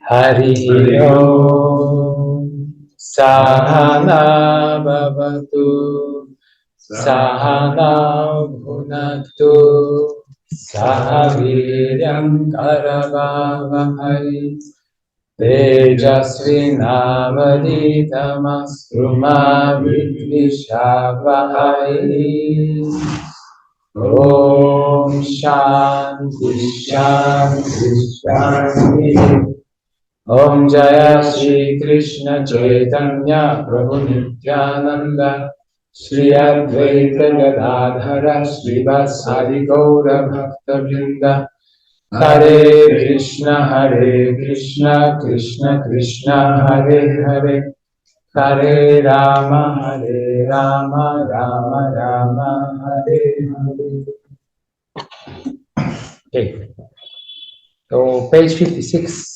Hari Om Sahana Bhavatu Sahana Bhunaktu Sahaviryam Karavavahai Tejasvinavaditamastu ma vidvishavahai. Om Shanti Shanti Shanti. Om Jaya Shri Krishna Chaitanya Prabhu Nityananda Shri Advaita Gadadhara Shri Vasadi Gaura Bhakta Vrinda. Hare Krishna Krishna Krishna Hare Hare, Hare Rama Rama Rama Hare Hare. Okay, so page 56.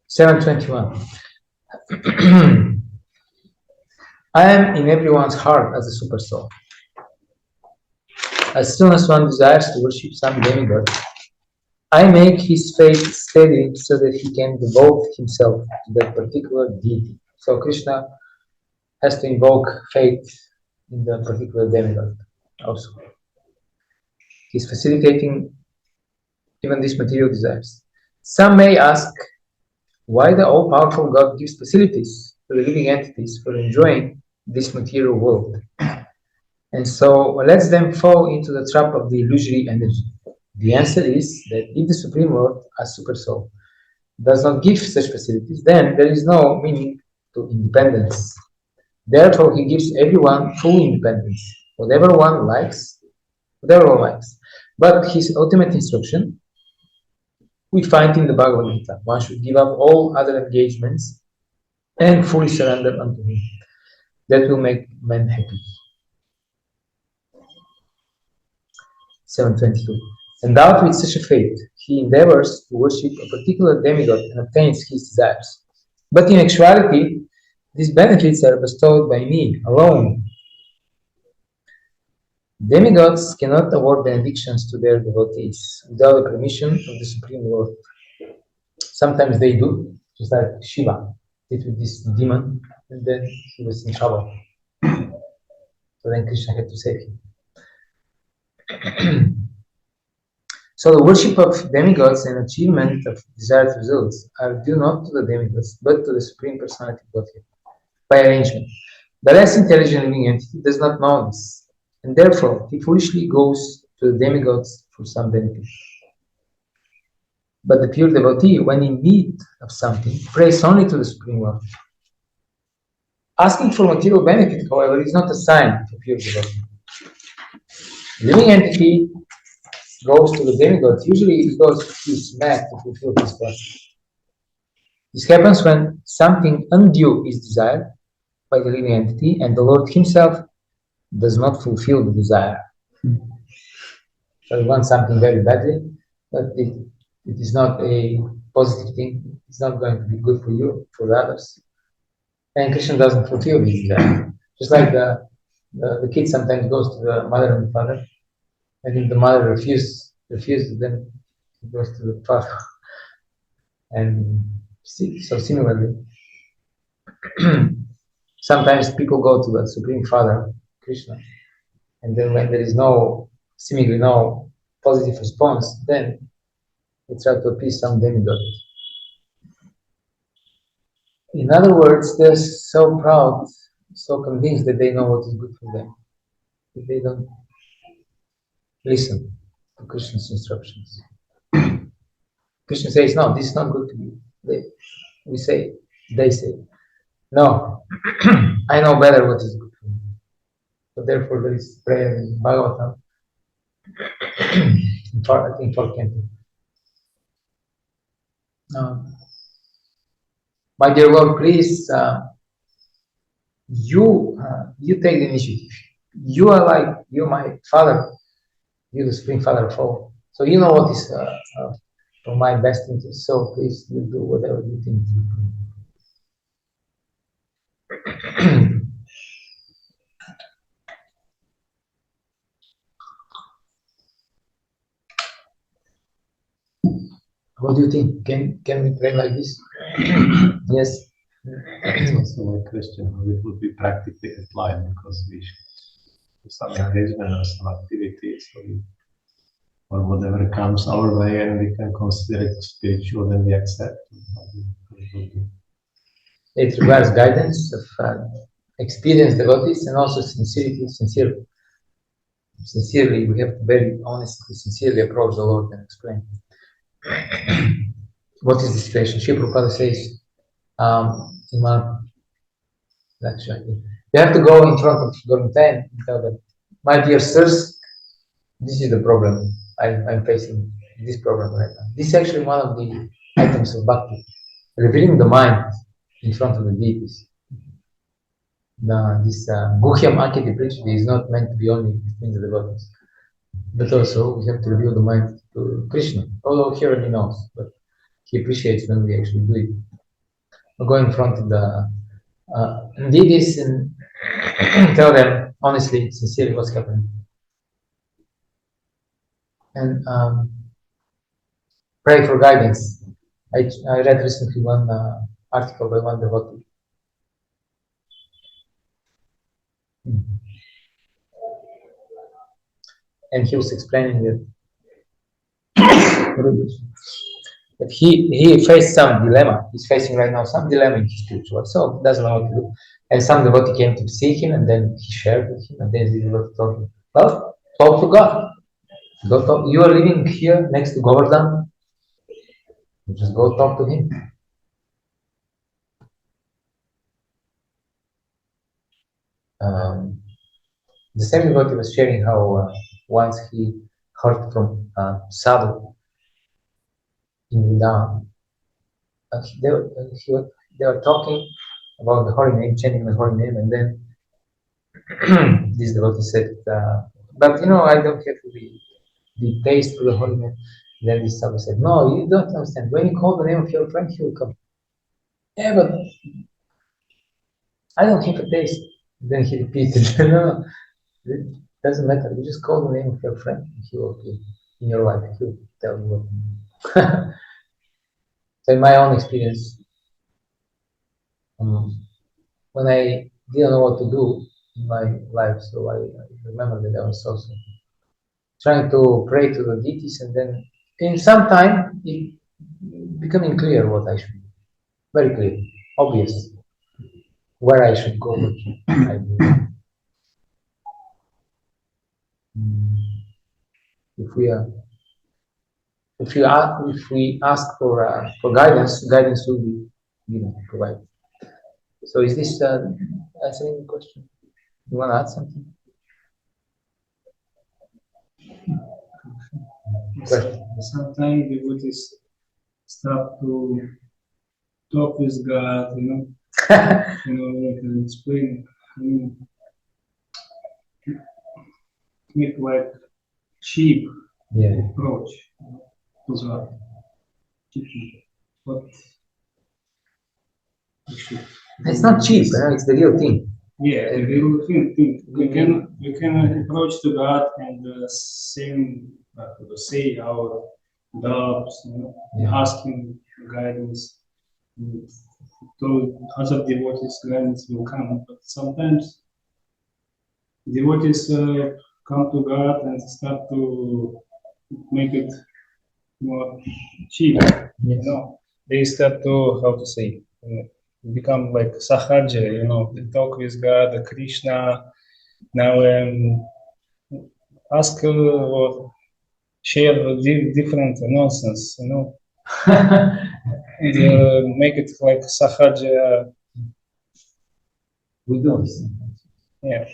721. I am in everyone's heart as a super soul. As soon as one desires to worship some demigod, I make his faith steady so that he can devote himself to that particular deity. So Krishna has to invoke faith in the particular demigod also. He's facilitating even these material desires. Some may ask why the all-powerful God gives facilities to the living entities for enjoying this material world, and so lets them fall into the trap of the illusory energy. The answer is that if the Supreme Lord, as Super Soul, does not give such facilities, then there is no meaning to independence. Therefore, he gives everyone full independence, whatever one likes. But his ultimate instruction we find in the Bhagavad-gītā. One should give up all other engagements and fully surrender unto him. That will make men happy. 722. Endowed with such a faith, he endeavors to worship a particular demigod and obtains his desires. But in actuality, these benefits are bestowed by me alone. Demigods cannot award benedictions to their devotees without the permission of the Supreme Lord. Sometimes they do, just like Shiva did with this demon, and then he was in trouble. So then Krishna had to save him. So the worship of demigods and achievement of desired results are due not to the demigods, but to the Supreme Personality of Godhead, by arrangement. The less intelligent living entity does not know this, and therefore he foolishly goes to the demigods for some benefit. But the pure devotee, when in need of something, prays only to the Supreme Lord. Asking for material benefit, however, is not a sign of pure devotee. The living entity goes to the demigods, usually because he is mad to fulfill his purpose. This happens when something undue is desired by the living entity and the Lord himself does not fulfill the desire. So you want something very badly, but it is not a positive thing, it's not going to be good for you, for the others. And Krishna doesn't fulfill this desire. Just like the kid sometimes goes to the mother and the father, and if the mother refuses, then he goes to the father. And so similarly, sometimes people go to the Supreme Father, Krishna, and then when there is seemingly no positive response, then they try to appease some demigod. In other words, they're so proud, so convinced that they know what is good for them, that they don't listen to Krishna's instructions. Krishna says, no, this is not good to you. They say, no, I know better what is good for you. So therefore there is prayer in Bhagavatam, I think 4th canto. My dear Lord, please, you take the initiative. You're my father, you're the Supreme Father of all. So you know what is for my best interest. So please, you do whatever you think is good for me. What do you think? Can we pray like this? Yes. That's also my question, how it would be practically applied, because we should do some engagement or some activity, so or whatever comes our way and we can consider it spiritual, then we accept. It requires guidance of experienced devotees and also sincerity. Sincerely, we have to very honestly, sincerely approach the Lord and explain what is the situation. Sri Prabhupada says in one lecture, you have to go in front of Gormita and tell them, my dear sirs, this is the problem. I'm facing this problem right now. This is actually one of the items of bhakti, revealing the mind in front of the deities. This Guhyam Akiti Prithvi is not meant to be only between the devotees, but also we have to reveal the mind to Krishna, although he already knows, but he appreciates when we actually do it. We go in front of the deities and tell them honestly, sincerely what's happening. And pray for guidance. I read recently one article by one devotee. And he was explaining that he faced some dilemma. He's facing right now some dilemma in his spiritual life, so doesn't know what to do. And some devotee came to see him, and then he shared with him, and then the devotee told him, well, talk to God. Go talk. You are living here next to Govardhan. Just go talk to him. The same devotee was sharing how once he heard from Sadhu in Vrindavan. They were talking about the holy name, chanting the holy name, and then this devotee said, but you know, I don't have the taste for the holy name. Then this Sadhu said, no, you don't understand. When you call the name of your friend, he will come. Yeah, but I don't have a taste. Then he repeated, no, it doesn't matter. You just call the name of your friend, and he will appear in your life. He will tell you what. So in my own experience, when I didn't know what to do in my life, so I remember that I was also trying to pray to the deities, and then in some time it becoming clear what I should do. Very clear, obvious, where I should go, what I do. If we ask for guidance will be provided. So is this answering the question? You want to add something? Sometimes we would just start to talk with God, you can explain, make like cheap approach to God. But it's not cheap, it's the real thing. Yeah, the real thing. We can approach to God and say our doubts, ask Him guidance. So other devotees' guidance will come, but sometimes devotees come to God and start to make it more cheap. Yes. They start to become like sahaja, they talk with God, Krishna. Now ask or share different nonsense, and make it like sahaja. We do this. Yeah.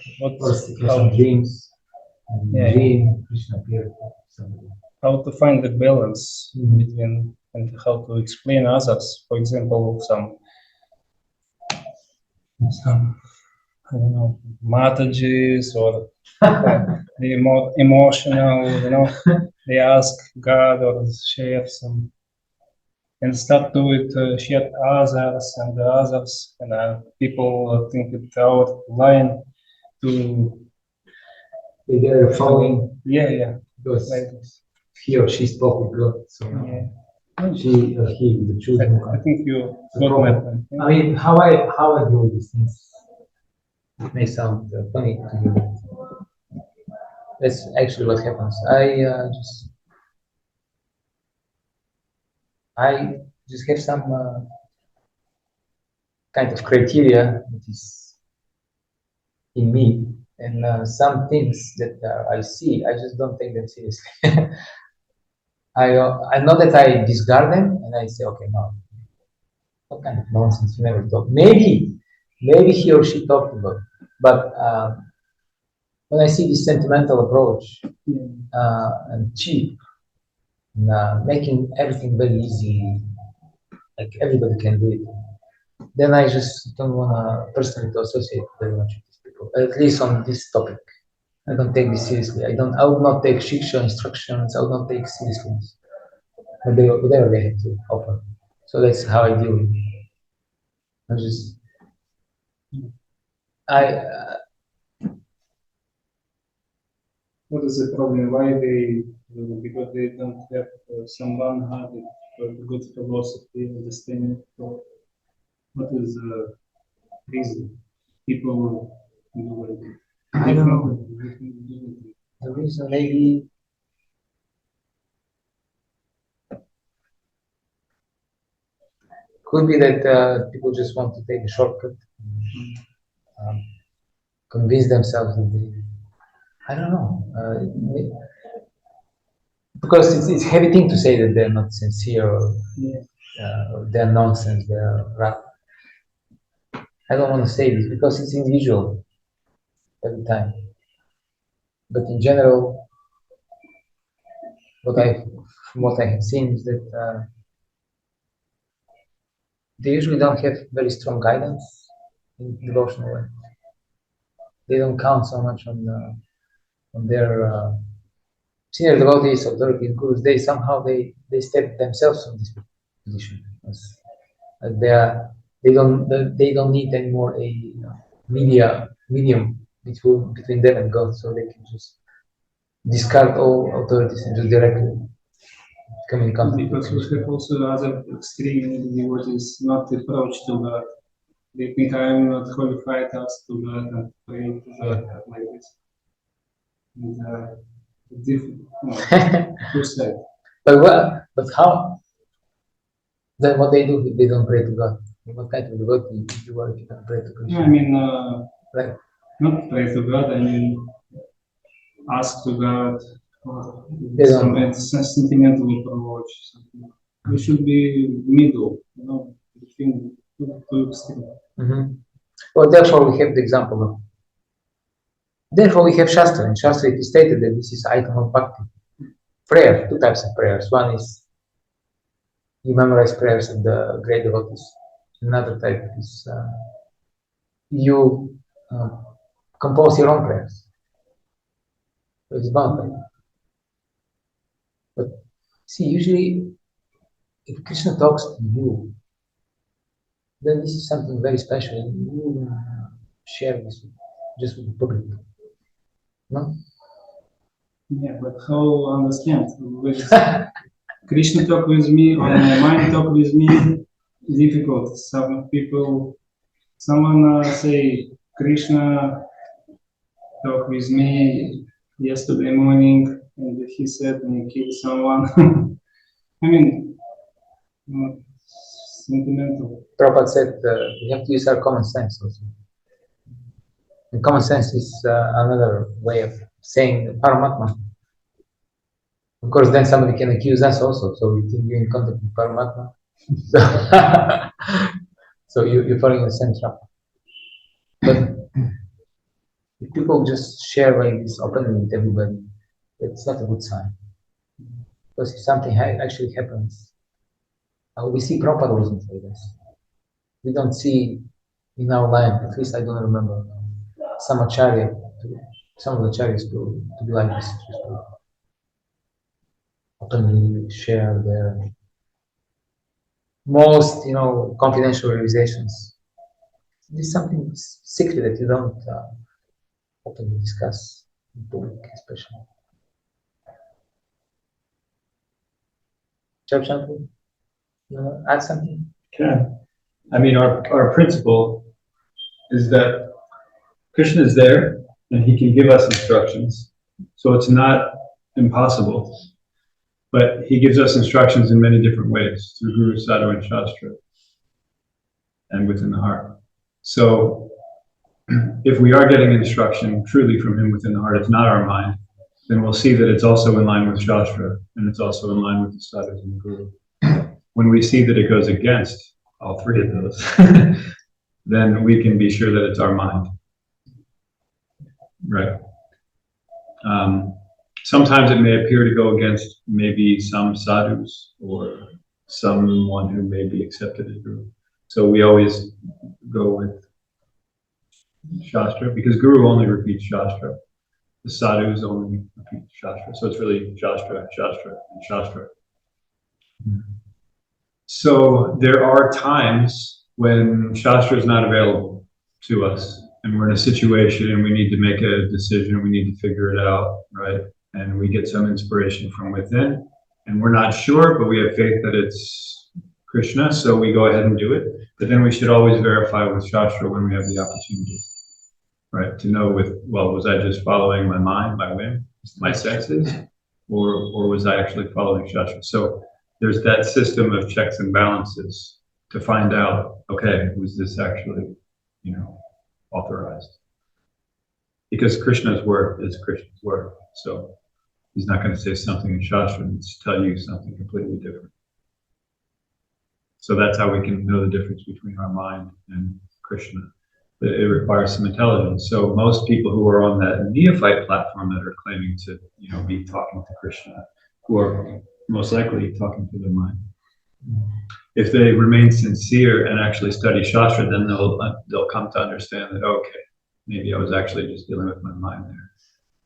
Dreams. Dream, Krishna appeared. How to find the balance between and how to explain others. For example, some I don't know, Mataji's or the more emotional, they ask God or share some and start to share others and others, and people think it's our line to. They're following. Yeah. Because he or she spoke with God. So She or he, the chosen I one. think you The got my prophet. point. I mean, how I do these things, it may sound funny to you. That's actually what happens. I just have some kind of criteria that is in me, and some things that I see, I just don't take them seriously. I know that I discard them, and I say, okay, no, what kind of nonsense? You never talk. Maybe he or she talked about, but when I see this sentimental approach and cheap, and making everything very easy, like everybody can do it, then I just don't want to personally to associate very much with these people. At least on this topic, I don't take this seriously. I would not take shiksha instructions. I would not take seriously whatever they have to offer. So that's how I deal with it. What is the problem? Why they? Because they don't have someone had good philosophy, understanding. What is the reason? People do it. I don't know. The reason maybe could be that people just want to take a shortcut, convince themselves that they. I don't know. Because it's a heavy thing to say that they're not sincere or they're nonsense. I don't want to say this because it's individual every time. But in general, from what I have seen is that they usually don't have very strong guidance in devotional way. They don't count so much on their senior devotees, authority, and gurus. They somehow they step themselves in this position. They don't need anymore a medium between them and God, so they can just discard all authorities and just directly come in contact. Because we have also other extreme devotees not approach to God. They think I am not qualified to ask to God and pray to God like this. And different. Two sides. But how? Then what they do? They don't pray to God. What kind of devotee you are if you don't pray to Krishna? I mean, Right. not pray to God. I mean, ask to God or some sentimental approach. Something. We should be middle, between two extremes. Well, therefore we have the example of. Therefore we have Shastra. In Shastra it is stated that this is item of bhakti. Prayer, two types of prayers. One is you memorize prayers of the great devotees. Another type is you compose your own prayers. So it's bound. But see, usually if Krishna talks to you, then this is something very special, and you share this just with the public. No? Yeah, but how understand? Krishna talk with me, or my mind talk with me, difficult. Some people, someone say, Krishna talk with me yesterday morning, and he said he killed someone. I mean, sentimental. Prabhupada said we have to use our common sense also. And common sense is another way of saying Paramatma. Of course, then somebody can accuse us also. So you think you're in contact with Paramatma. So you're falling in the same trap. But if people just share like this openly with everybody, it's not a good sign. Because if something actually happens, we see Prabhupada wasn't like this. We don't see in our life, at least I don't remember, some of the acharyas to be like this, just to openly share their most, confidential realizations. This is something secret that you don't openly discuss in public, especially. Church uncle? You want to add something? Can. I mean, our principle is that Krishna is there and he can give us instructions. So it's not impossible. But he gives us instructions in many different ways, through Guru, Sadhu, and Shastra, and within the heart. So if we are getting instruction truly from him within the heart, it's not our mind, then we'll see that it's also in line with Shastra, and it's also in line with the Sadhus and the Guru. When we see that it goes against all three of those, then we can be sure that it's our mind. Right. Sometimes it may appear to go against maybe some sadhus or someone who may be accepted as Guru. So we always go with Shastra, because Guru only repeats Shastra. The sadhus only repeat Shastra. So it's really Shastra, Shastra, and Shastra. So there are times when Shastra is not available to us, and we're in a situation and we need to make a decision, we need to figure it out, right? And we get some inspiration from within, and we're not sure, but we have faith that it's Krishna, so we go ahead and do it. But then we should always verify with Shastra when we have the opportunity, right? To know was I just following my mind, my whim, my senses, or was I actually following Shastra? So there's that system of checks and balances to find out, okay, was this actually, authorized? Because Krishna's word is Krishna's word, so he's not going to say something in Shastra and tell you something completely different. So that's how we can know the difference between our mind and Krishna. It requires some intelligence. So most people who are on that neophyte platform that are claiming to, be talking to Krishna, who are most likely talking to their mind, if they remain sincere and actually study Shastra, then they'll come to understand that, okay, maybe I was actually just dealing with my mind there.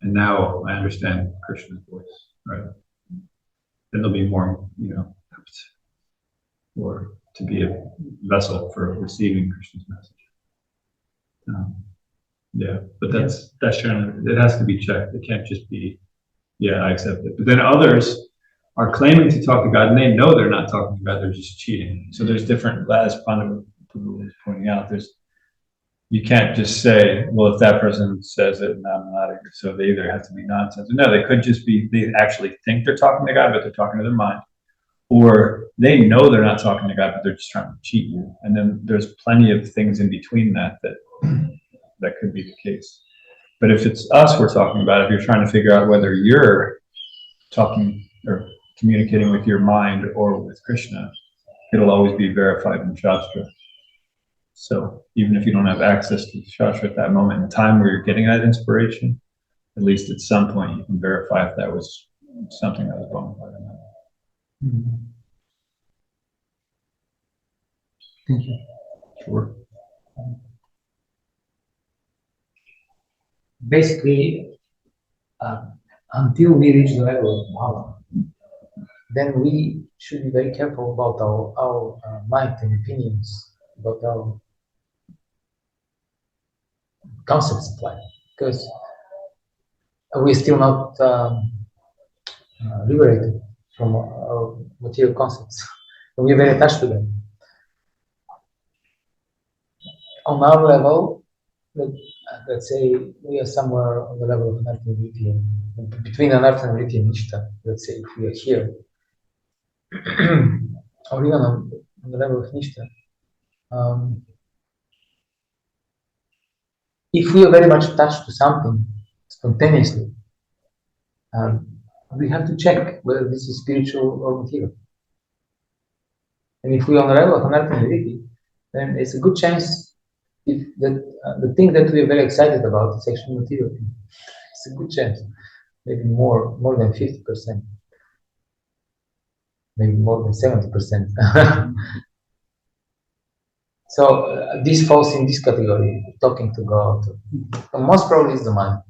And now I understand Krishna's voice, right? Then they'll be more, apt or to be a vessel for receiving Krishna's message. But that's generally, it has to be checked. It can't just be, I accept it. But then others are claiming to talk to God, and they know they're not talking to God, they're just cheating. So there's different, as Pandava was pointing out, you can't just say, well, if that person says it, and I'm not, so they either have to be nonsense. No, they could just be, they actually think they're talking to God, but they're talking to their mind. Or they know they're not talking to God, but they're just trying to cheat you. And then there's plenty of things in between that could be the case. But if it's us we're talking about, if you're trying to figure out whether you're talking or communicating with your mind or with Krishna, it'll always be verified in Shastra. So even if you don't have access to Shastra at that moment in time where you're getting that inspiration, at least at some point you can verify if that was something that was bona fide or not. Thank you. Sure. Basically, until we reach the level of Bhava, then we should be very careful about our mind and opinions, about our concepts of life, because we're still not liberated from our material concepts. We're very attached to them. On our level, let's say we are somewhere on the level of anartha and vritti, between anartha and vritti and nishta, let's say if we are here, or even on the level of nishta, if we are very much attached to something spontaneously, we have to check whether this is spiritual or material. And if we are on the level of anartha and vritti, then it's a good chance if the thing that we are very excited about is actually material. It's a good chance, maybe more than 50%, maybe more than 70%. So this falls in this category, talking to God. Most probably is the mind.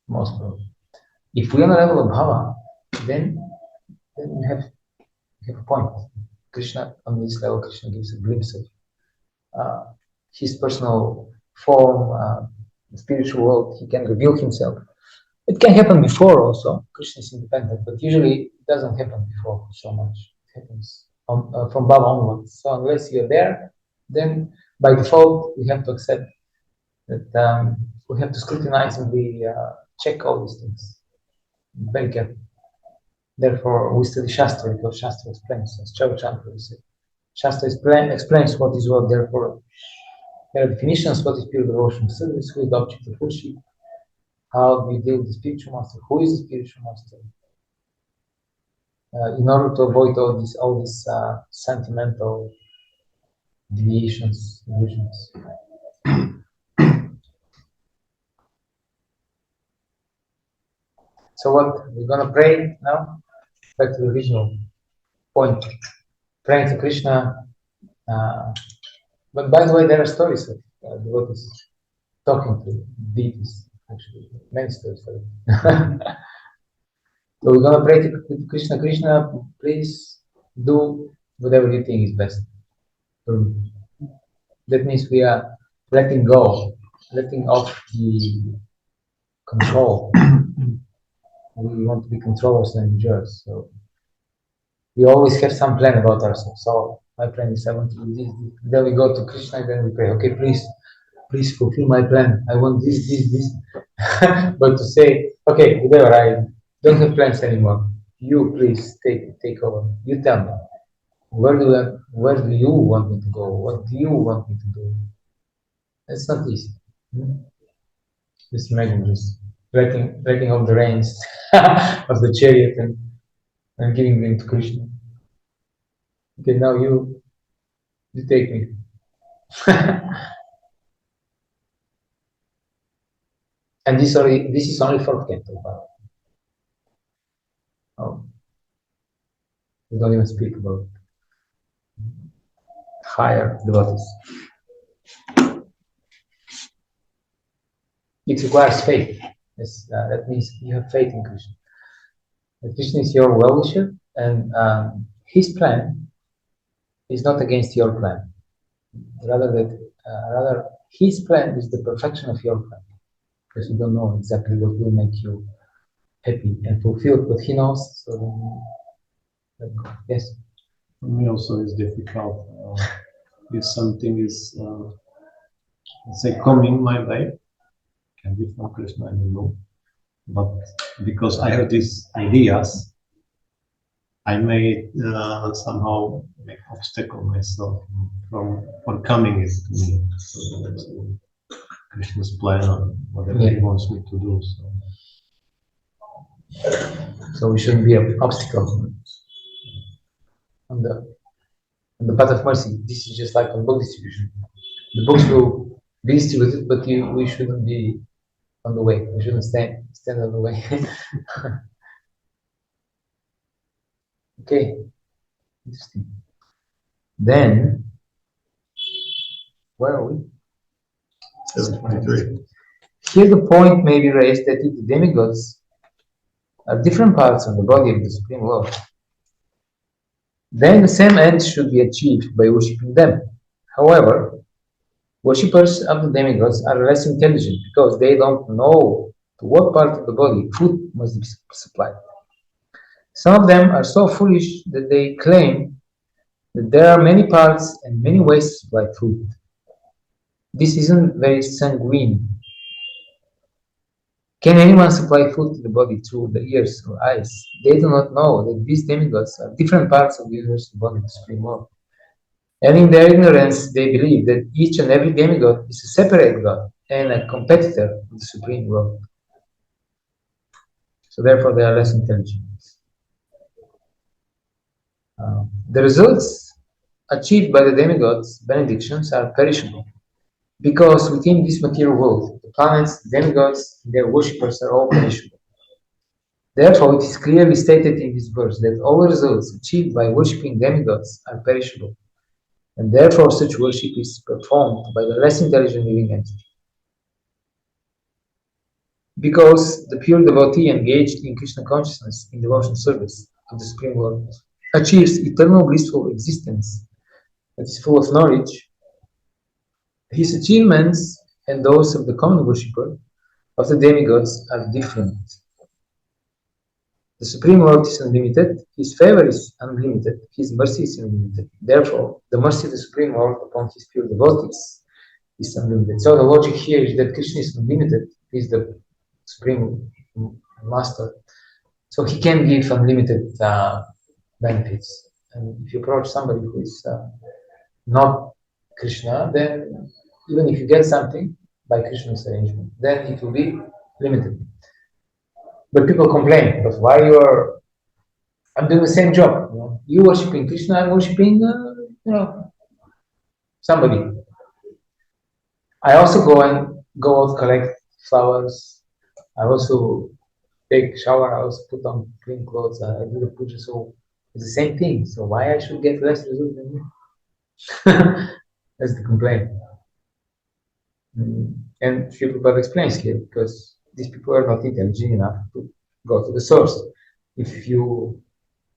Most probably. If we are on the level of bhava, then we have a point. Krishna, on this level, Krishna gives a glimpse of his personal form, the spiritual world. He can reveal himself. It can happen before also. Krishna is independent, but usually it doesn't happen before so much. It happens from Baba onwards. So unless you're there, then by default we have to accept that we have to scrutinize and we check all these things very carefully. Therefore, we study Shastra because Shastra explains, as Śāstra-cakṣuṣā would say. Shastra explains what is what. Therefore, there are definitions: what is pure devotion service, who is the object of worship, how do you deal with the spiritual master, who is the spiritual master. In order to avoid all these sentimental deviations, illusions. So what we're gonna pray now? Back to the original point, praying to Krishna. But by the way, there are stories of devotees talking to deities. Actually, many stories. So we're gonna pray to Krishna. Krishna, please do whatever you think is best for me. That means we are letting go, letting off the control. We want to be controllers and enjoyers. So we always have some plan about ourselves. So my plan is I want to do this. Then we go to Krishna and then we pray, okay, please fulfill my plan. I want this. But to say, okay, whatever, I don't have plans anymore. You please take over. You tell me. Where do you want me to go? What do you want me to do? It's not easy. Just imagine just letting off the reins of the chariot and giving them to Krishna. Okay, now you take me. And this is only for Canto. Oh, we don't even speak about higher devotees. It requires faith. Yes, that means you have faith in Krishna. That Krishna is your well-wisher, and his plan is not against your plan. Rather, his plan is the perfection of your plan. Because you don't know exactly what will make you happy and fulfilled, but he knows. So, yes. For me also it's difficult if something is, let's say, coming my way, can be from Krishna, I don't know. But because I have these ideas, I may somehow make obstacle myself for coming it to me. So that's Krishna's plan or whatever he wants me to do. So we shouldn't be an obstacle on the path of mercy. This is just like on book distribution. The books will be distributed, but we shouldn't be on the way. We shouldn't stand on the way. Okay, interesting. Then, where are we? 723. Here the point may be raised that if the demigods are different parts of the body of the Supreme Lord, then the same end should be achieved by worshipping them. However, worshippers of the demigods are less intelligent because they don't know to what part of the body food must be supplied. Some of them are so foolish that they claim that there are many parts and many ways to supply food. This isn't very sanguine. Can anyone supply food to the body through the ears or eyes? They do not know that these demigods are different parts of the universal body of the Supreme Lord. And in their ignorance, they believe that each and every demigod is a separate god and a competitor of the Supreme Lord. So therefore, they are less intelligent. The results achieved by the demigods' benedictions are perishable, because within this material world, the planets, the demigods, and their worshippers are all perishable. Therefore, it is clearly stated in this verse that all results achieved by worshipping demigods are perishable, and therefore such worship is performed by the less intelligent living entity. Because the pure devotee engaged in Krishna consciousness in devotion service of the Supreme Lord achieves eternal blissful existence that is full of knowledge, his achievements and those of the common worshipper of the demigods are different. The The Supreme Lord is unlimited, His favor is unlimited, His mercy is unlimited. Therefore, the mercy of the Supreme Lord upon His pure devotees is unlimited. So the logic here is that Krishna is unlimited, He is the Supreme Master. So He can give unlimited benefits. And if you approach somebody who is not Krishna, then even if you get something by Krishna's arrangement, then it will be limited. But people complain because why I'm doing the same job. You worshiping Krishna, I'm worshiping, somebody. I also go out collect flowers. I also take shower. I also put on clean clothes. I do the puja. So it's the same thing. So why I should get less result than you? That's the complaint. And Sri Prabhupada explains here because these people are not intelligent enough to go to the source. If you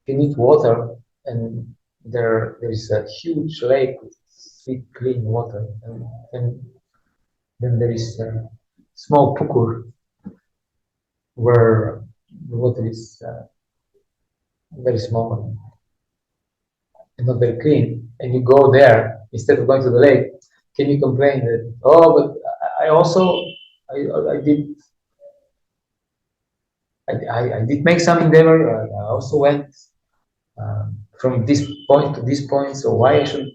need water and there is a huge lake with sweet clean water, and then there is a small pukur where the water is very small and not very clean, and you go there instead of going to the lake, can you complain that, oh, but I did make some endeavor, I also went from this point to this point, so why I should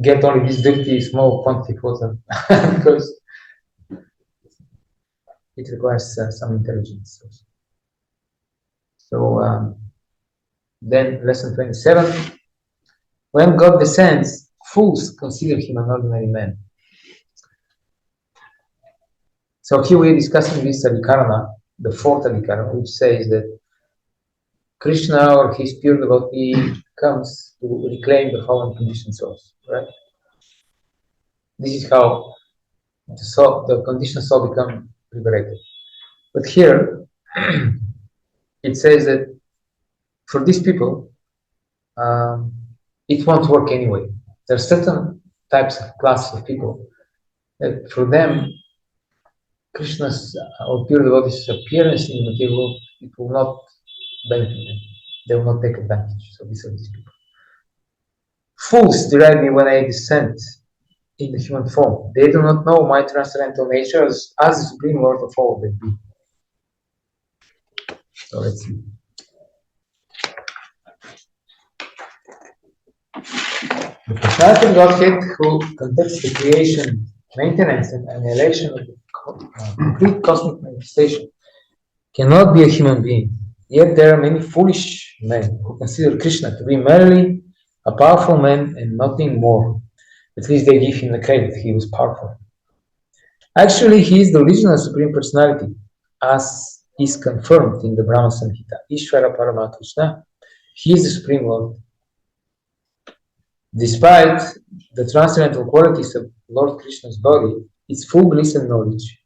get only this dirty small quantity of water? Because it requires some intelligence. So then lesson 27, when God descends, fools consider him an ordinary man. So here we're discussing this adhikarana, the fourth adhikarana, which says that Krishna or his pure devotee comes to reclaim the fallen conditioned souls, right? This is how the conditioned soul become liberated. But here it says that for these people, it won't work anyway. There are certain types of classes of people that for them, Krishna's or pure devotee's appearance in the material world, it will not benefit them. They will not take advantage. So these are these people. Fools deride me when I descend in the human form. They do not know my transcendental nature as the Supreme Lord of all that be. So let's see. The personality of Godhead who conducts the creation, maintenance, and annihilation of the complete cosmic manifestation cannot be a human being. Yet there are many foolish men who consider Krishna to be merely a powerful man and nothing more. At least they give him the credit he was powerful. Actually, he is the original Supreme Personality, as is confirmed in the Brahma Samhita. Ishvara Parama Krishna, he is the Supreme Lord. Despite the transcendental qualities of Lord Krishna's body, its full bliss and knowledge,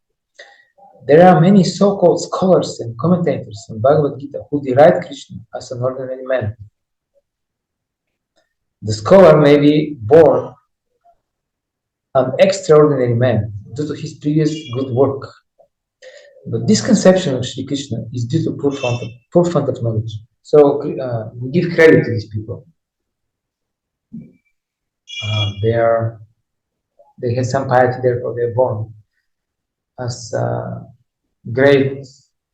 there are many so-called scholars and commentators on Bhagavad-gītā who deride Krishna as an ordinary man. The scholar may be born an extraordinary man due to his previous good work. But this conception of Sri Krishna is due to poor fund of knowledge. So we give credit to these people. They had some piety, therefore they are born as great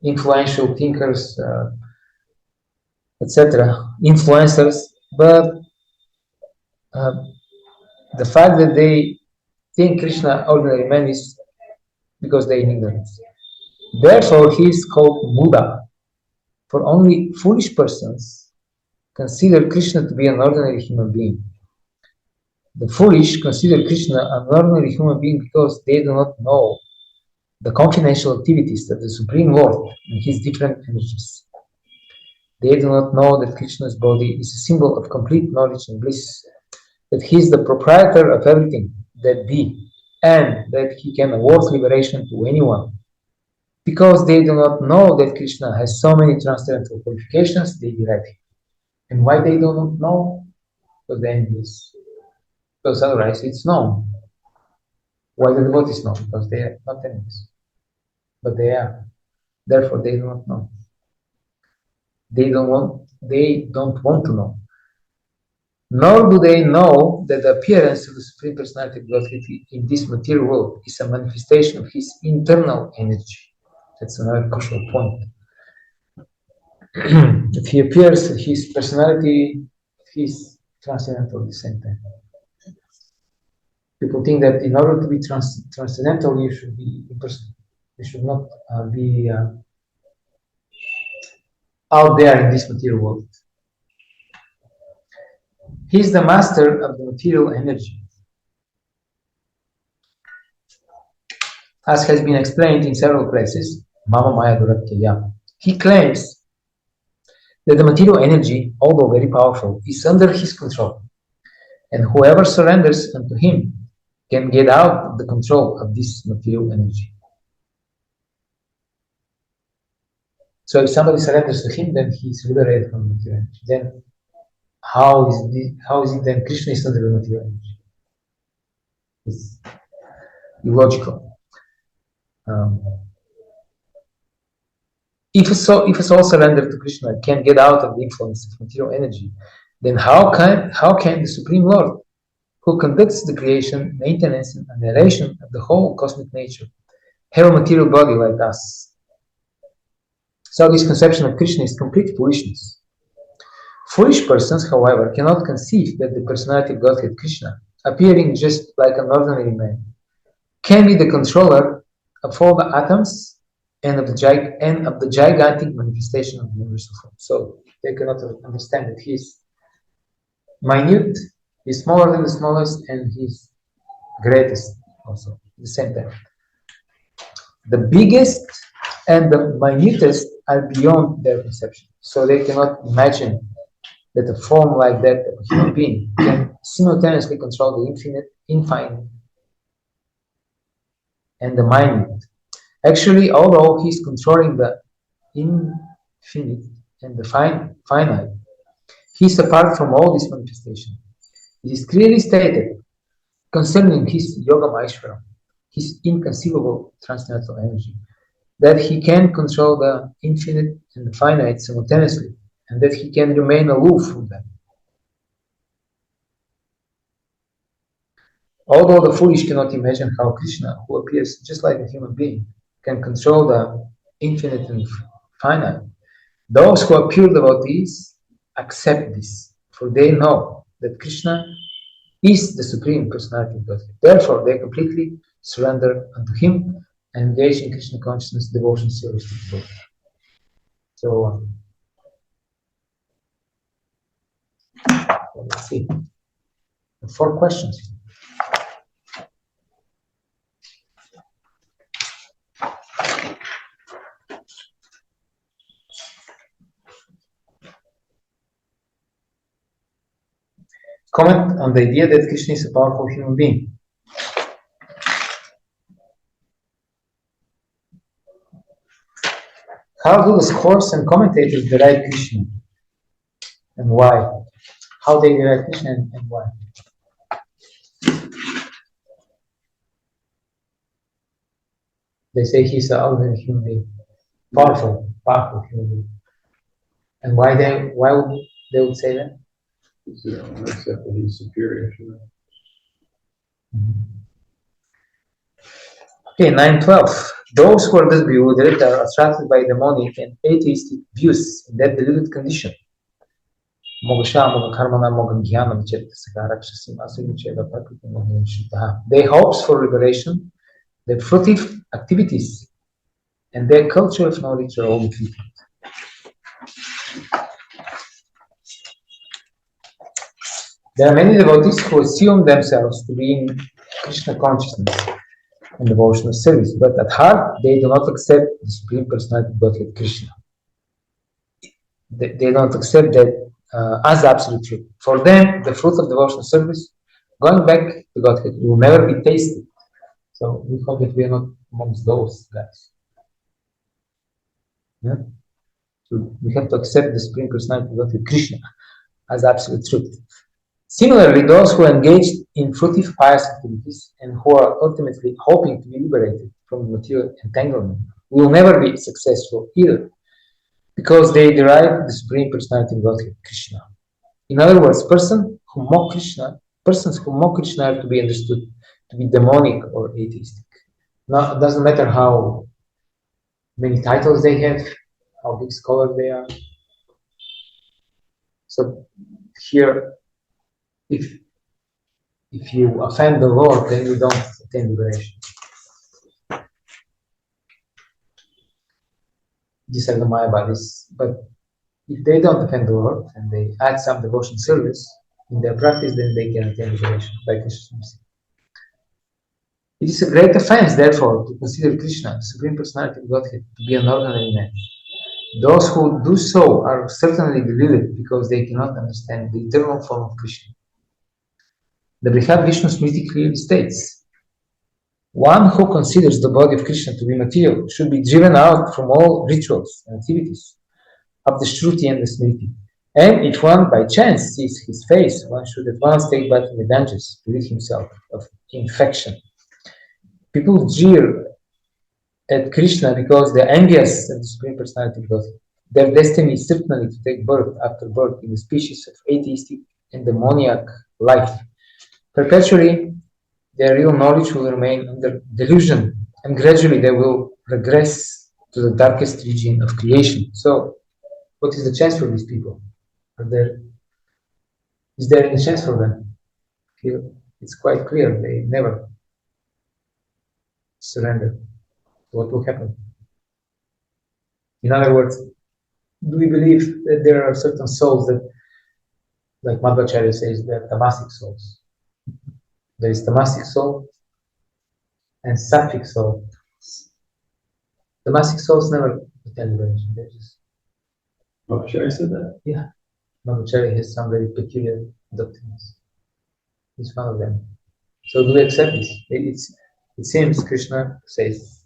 influential thinkers, etc., influencers. But the fact that they think Krishna ordinary man is because they are in ignorance. Therefore, he is called Buddha. For only foolish persons consider Krishna to be an ordinary human being. The foolish consider Krishna an ordinary human being because they do not know the confidential activities of the Supreme Lord and his different energies. They do not know that Krishna's body is a symbol of complete knowledge and bliss, that he is the proprietor of everything that be, and that he can award liberation to anyone. Because they do not know that Krishna has so many transcendental qualifications, they deride him. And why they do not know? Because they are envious. Because otherwise it's known. Why the devotees know? Because they are not enemies. But they are. Therefore they do not know. They don't want to know. Nor do they know that the appearance of the Supreme Personality of Godhead in this material world is a manifestation of his internal energy. That's another crucial point. If he appears, his personality, he's transcendental at the same time. People think that in order to be transcendental, you should be impersonal. You should not be out there in this material world. He's the master of the material energy. As has been explained in several places, Mama Maya Duratya, he claims that the material energy, although very powerful, is under his control, and whoever surrenders unto him can get out of the control of this material energy. So if somebody surrenders to him, then he is liberated from the material energy. Then how is it then Krishna is under the material energy? It's illogical. If a soul surrendered to Krishna can get out of the influence of material energy, then how can the Supreme Lord, who conducts the creation, maintenance, and annihilation of the whole cosmic nature, have a material body like us? So this conception of Krishna is complete foolishness. Foolish persons, however, cannot conceive that the personality of Godhead Krishna, appearing just like an ordinary man, can be the controller of all the atoms and of the gigantic manifestation of the universal form. So they cannot understand that he is minute, he is smaller than the smallest, and he is greatest also at the same time. The biggest and the minutest are beyond their conception. So they cannot imagine that a form like that of a human being can simultaneously control the infinite, and the minute. Actually, although he's controlling the infinite and the finite, he's apart from all this manifestation. It is clearly stated concerning his yoga maishvara, his inconceivable transcendental energy, that he can control the infinite and the finite simultaneously, and that he can remain aloof from them. Although the foolish cannot imagine how Krishna, who appears just like a human being, can control the infinite and finite, those who are pure devotees accept this, for they know that Krishna is the Supreme Personality of Godhead. Therefore, they completely surrender unto him and engage in Krishna consciousness, devotion, service to the Lord. So, let's see. 4 questions. Comment on the idea that Krishna is a powerful human being. How do the scholars and commentators derive Krishna, and why? How they derive Krishna and why? They say he's an ordinary human being, powerful human being. And why they would say that? Except that he's superior to them. Okay, 9:12. Those who are thus bewildered are attracted by demonic and atheistic views in that deluded condition. Their hopes for liberation, their fruitive activities, and their culture of knowledge are all defeated. There are many devotees who assume themselves to be in Krishna consciousness and devotional service, but at heart they do not accept the Supreme Personality of Godhead Krishna. They don't accept that as absolute truth. For them, the fruit of devotional service, going back to Godhead, will never be tasted. So we hope that we are not amongst those guys. Yeah? So we have to accept the Supreme Personality of Godhead Krishna as absolute truth. Similarly, those who are engaged in fruitive pious activities and who are ultimately hoping to be liberated from material entanglement will never be successful either. because they derive the Supreme Personality of Godhead, Krishna. In other words, persons who mock Krishna are to be understood to be demonic or atheistic. Now, it doesn't matter how many titles they have, how big scholars they are. So here, if you offend the Lord, then you don't attain liberation. These are the Maya bodies, but if they don't offend the Lord and they add some devotion service in their practice, then they can attain liberation by Krishna. It is a great offense, therefore, to consider Krishna, the Supreme Personality of Godhead, to be an ordinary man. Those who do so are certainly deluded because they cannot understand the eternal form of Krishna. The Brihad Vishnu Smriti clearly states, one who considers the body of Krishna to be material should be driven out from all rituals and activities of the Shruti and the Smriti. And if one by chance sees his face, one should at once take bath in the Ganges to rid himself of infection. People jeer at Krishna because they are envious of the Supreme Personality of Godhead. Their destiny is certainly to take birth after birth in the species of atheistic and demoniac life. Perpetually, their real knowledge will remain under delusion, and gradually they will regress to the darkest region of creation. So, what is the chance for these people? Is there any chance for them? Here, it's quite clear they never surrender. What will happen? In other words, do we believe that there are certain souls that, like Madhvacharya says, they're tamasic souls? There is tamasic soul and sattvic soul. Tamasic souls never attain liberation. They're just. Madhvacharya said that? Yeah. Madhvacharya has some very peculiar doctrines. He's one of them. So do we accept this? It seems Krishna says,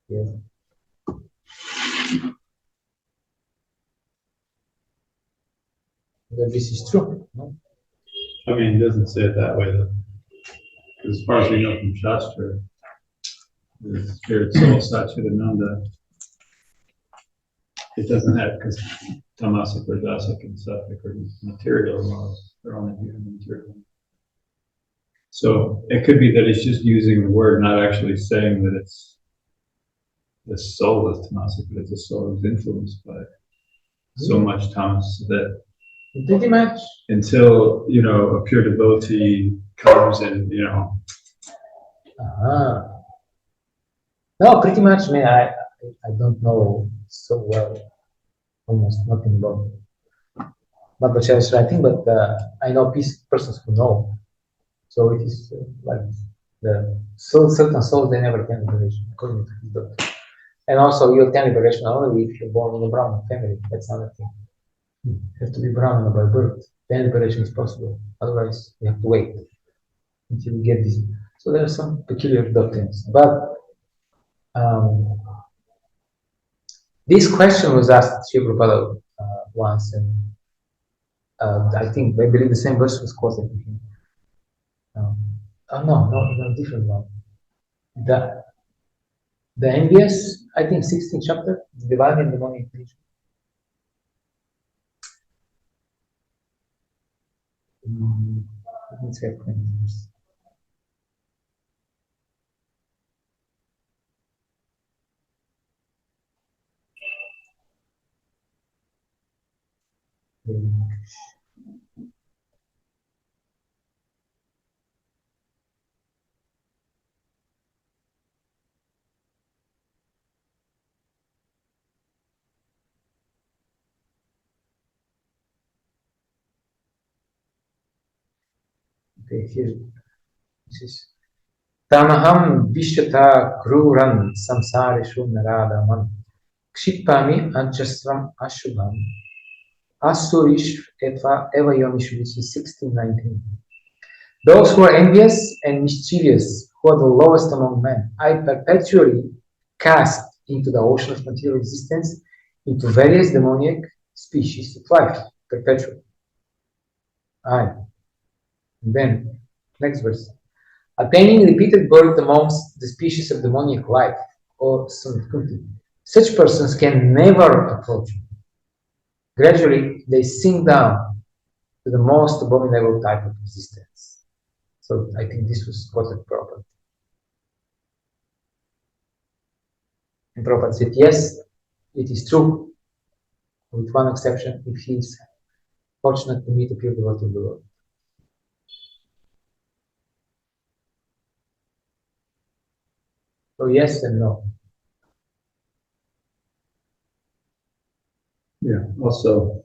yeah. That this is true. No? I mean, it doesn't say it that way though. Because as far as we know from Shastra, the spirit soul Satchidananda, it doesn't have, because tamasic, rajasic, and sattvic are material laws. They're only here in the material. So it could be that it's just using the word, not actually saying that it's the soul is tamasic, but it's a soul that's influenced by so much tamas that pretty much until, a pure devotee comes and, No, pretty much. I mean, I don't know so well, almost nothing about Madhvacharya's writing, but I know persons who know. So it is like certain souls, they never attain liberation, according to his doctrine. And also, you attain liberation only if you're born in a Brahmin family. That's another thing. You have to be Brahmana by birth. Then liberation is possible. Otherwise, you have to wait until you get this. So there are some peculiar doctrines. But this question was asked to Srila Prabhupada once, and I believe the same verse was quoted to him. No, different one. The envious, I think 16th chapter, divine and demonic nature. Let me check. Okay, here this is Tamaham Vishata Kruran Samsarishu Naradaman Kshipami Anjastram Ashubham Asurish Eva Yomishu, which is 1619. Those who are envious and mischievous, who are the lowest among men, I perpetually cast into the ocean of material existence into various demoniac species of life, perpetually. And then, next verse. Attaining repeated birth amongst the species of demoniac life, or Samutkunti, such persons can never approach me. gradually they sink down to the most abominable type of existence. So I think this was quoted Prabhupada. And Prabhupada said, yes, it is true, with one exception, if he is fortunate to meet a pure devotee of the Lord. So yes and no. Yeah, also,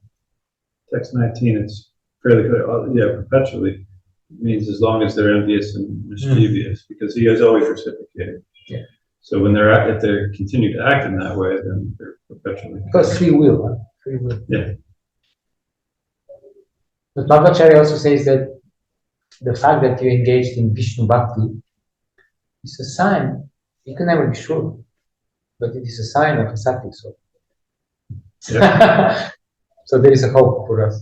text 19, it's fairly clear. Yeah, perpetually means as long as they're envious and mischievous, because he is always reciprocating. Yeah. So when if they continue to act in that way, then they're perpetually. Because free will, huh? Free will. Yeah. But Madhvacharya also says that the fact that you engaged in Vishnu Bhakti is a sign, you can never be sure, but it is a sign of a sattvic soul. Yeah. So there is a hope for us.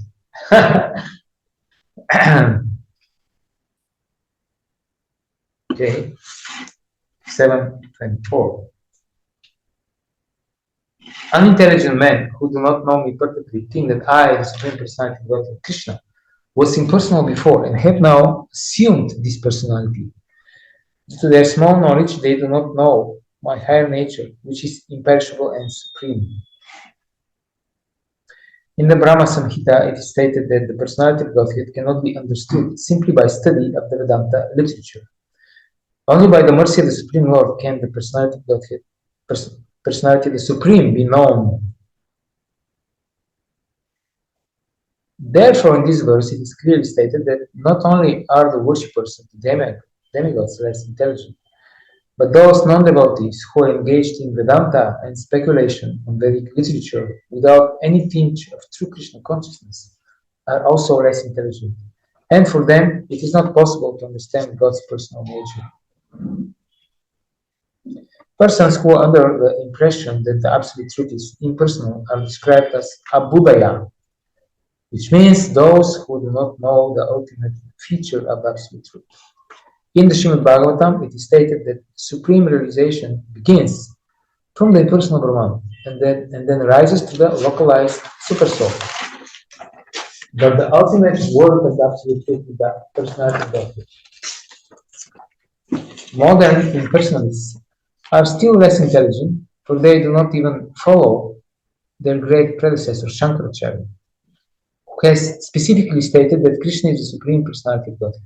Okay, 7:24. Unintelligent men who do not know me perfectly think that I, the Supreme Personality of Godhead Krishna, was impersonal before and have now assumed this personality. Due to their small knowledge, they do not know my higher nature, which is imperishable and supreme. In the Brahma Samhita, it is stated that the personality of Godhead cannot be understood simply by study of the Vedanta literature. Only by the mercy of the Supreme Lord can the personality of Godhead, personality of the Supreme, be known. Therefore, in this verse, it is clearly stated that not only are the worshippers of the demigods less intelligent, but those non-devotees who are engaged in Vedanta and speculation on Vedic literature without any tinge of true Krishna consciousness are also less intelligent. And for them, it is not possible to understand God's personal nature. Persons who are under the impression that the Absolute Truth is impersonal are described as abudaya, which means those who do not know the ultimate feature of Absolute Truth. In the Srimad Bhagavatam, it is stated that supreme realization begins from the impersonal Brahman and then rises to the localized Supersoul. But the ultimate word of the Absolute Truth is the personality of Godhead. Modern impersonalists are still less intelligent, for they do not even follow their great predecessor Śāstra-cakṣuṣā, who has specifically stated that Krishna is the Supreme Personality of Godhead.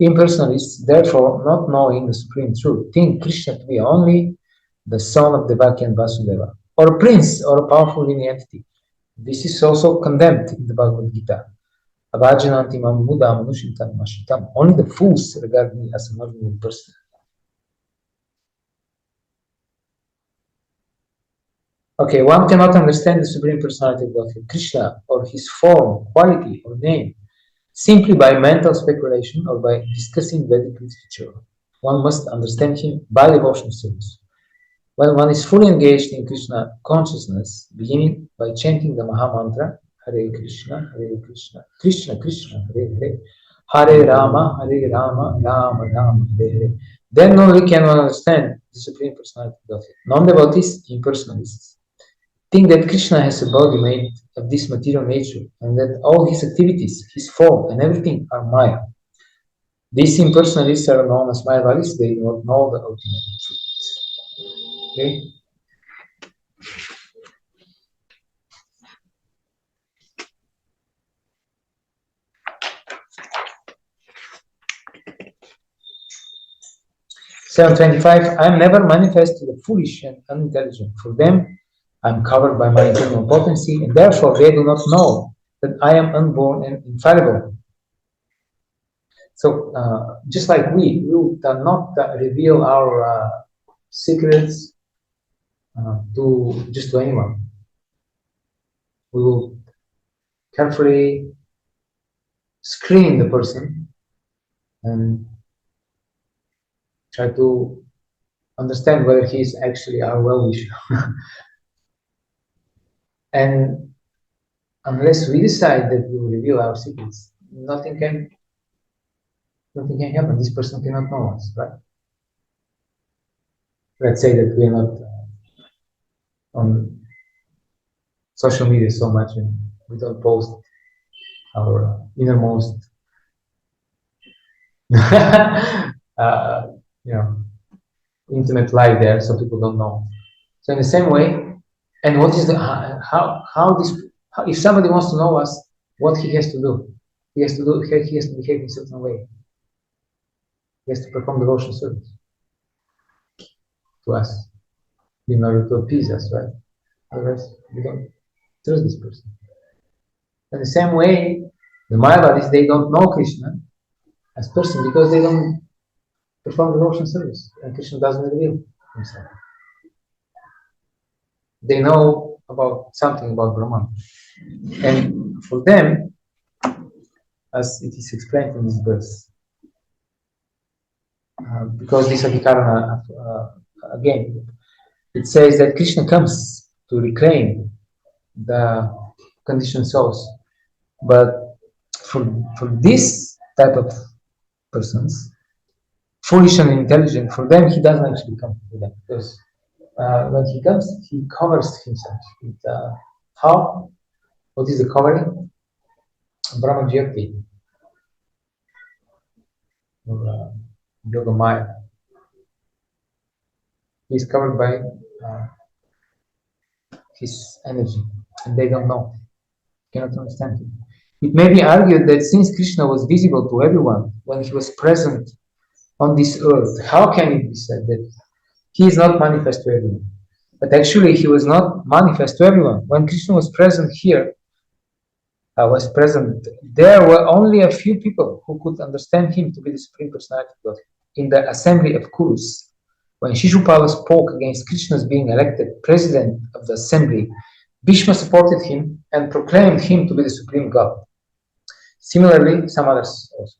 Impersonalists, therefore, not knowing the Supreme Truth, think Krishna to be only the son of Devaki and Vasudeva, or a prince or a powerful living entity. This is also condemned in the Bhagavad-gītā. Avajananti mam mudam anushintam mashitam. Only the fools regard me as an ordinary person. Okay, one cannot understand the Supreme Personality of Godhead, Krishna, or his form, quality, or name, simply by mental speculation or by discussing Vedic literature. One must understand him by devotional service. When one is fully engaged in Krishna consciousness, beginning by chanting the Maha Mantra, Hare Krishna, Krishna Krishna, Hare Hare, Hare Rama, Rama Rama, Hare Hare, then only can one understand the Supreme Personality of Godhead. Non-devotees, impersonalists, think that Krishna has a body made of this material nature and that all his activities, his form, and everything are Maya. These impersonalists are known as Mayavadis. They do not know the ultimate truth. Okay? (725) I am never manifest to the foolish and unintelligent. For them, I am covered by my internal potency, and therefore they do not know that I am unborn and infallible. So, just like we will not reveal our secrets to anyone. We will carefully screen the person and try to understand whether he is actually our well-wisher. And unless we decide that we will reveal our secrets, nothing can happen. This person cannot know us, right? Let's say that we are not on social media so much, and we don't post our innermost, intimate life there, so people don't know. So in the same way, and what is the if somebody wants to know us, what he has to do? He has to behave in a certain way. He has to perform devotional service to us in order to appease us, right? Otherwise, we don't trust this person. In the same way, the Mayavadis, they don't know Krishna as person because they don't perform devotional service, and Krishna doesn't reveal himself. They know about something about Brahman, and for them, as it is explained in this verse, because this Adhikarana, again, it says that Krishna comes to reclaim the conditioned souls, but for this type of persons, foolish and intelligent, for them he doesn't actually come to them, because when he comes, he covers himself with how? What is the covering? Brahma-jyoti, or Yoga Maya. He is covered by his energy, and they don't know, cannot understand him. It may be argued that since Krishna was visible to everyone when he was present on this earth, how can it be said that he is not manifest to everyone? But actually, he was not manifest to everyone. When Krishna was present here, there were only a few people who could understand him to be the Supreme Personality of God. In the assembly of Kurus, when Shishupala spoke against Krishna's being elected president of the assembly, Bhishma supported him and proclaimed him to be the Supreme God. Similarly, some others also,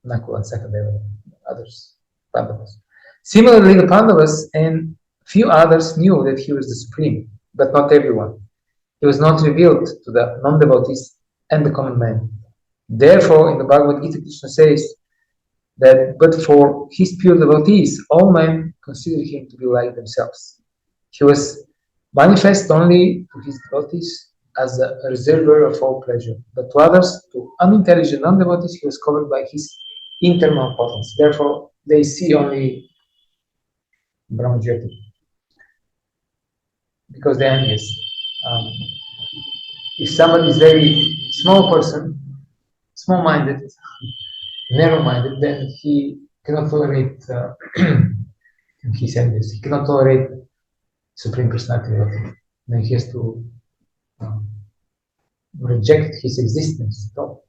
Nakula and Sakadeva, others, Pandavas. Similarly, the Pandavas and few others knew that he was the Supreme, but not everyone. He was not revealed to the non-devotees and the common man. Therefore, in the Bhagavad-gītā, Krishna says that, but for his pure devotees, all men consider him to be like themselves. He was manifest only to his devotees as a reservoir of all pleasure, but to others, to unintelligent non-devotees, he was covered by his internal potency. Therefore, they see only Brahma-jyoti, because they are envious. If somebody is very small person, small-minded, narrow-minded, then he cannot tolerate his envious. He cannot tolerate Supreme Personality. Then he has to reject his existence. So,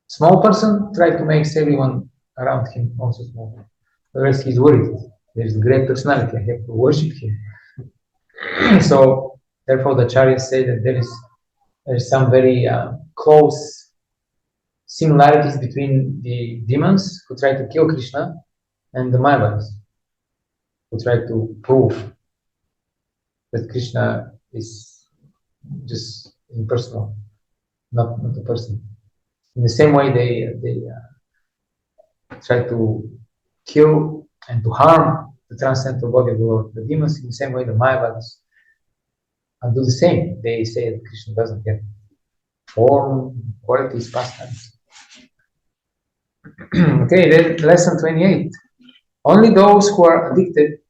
small person tries to make everyone around him also small. Whereas he's worried. There's a great personality. I have to worship him. So, therefore, the Acharyas say that there is some very close similarities between the demons who try to kill Krishna and the Mayavadis who try to prove that Krishna is just impersonal, not a person. In the same way, they try to kill and to harm the transcendental body of the Lord. The demons, in the same way, the Mayavadis do the same. They say that Krishna doesn't have form, qualities, pastimes. Okay, then lesson 28. Only those who are addicted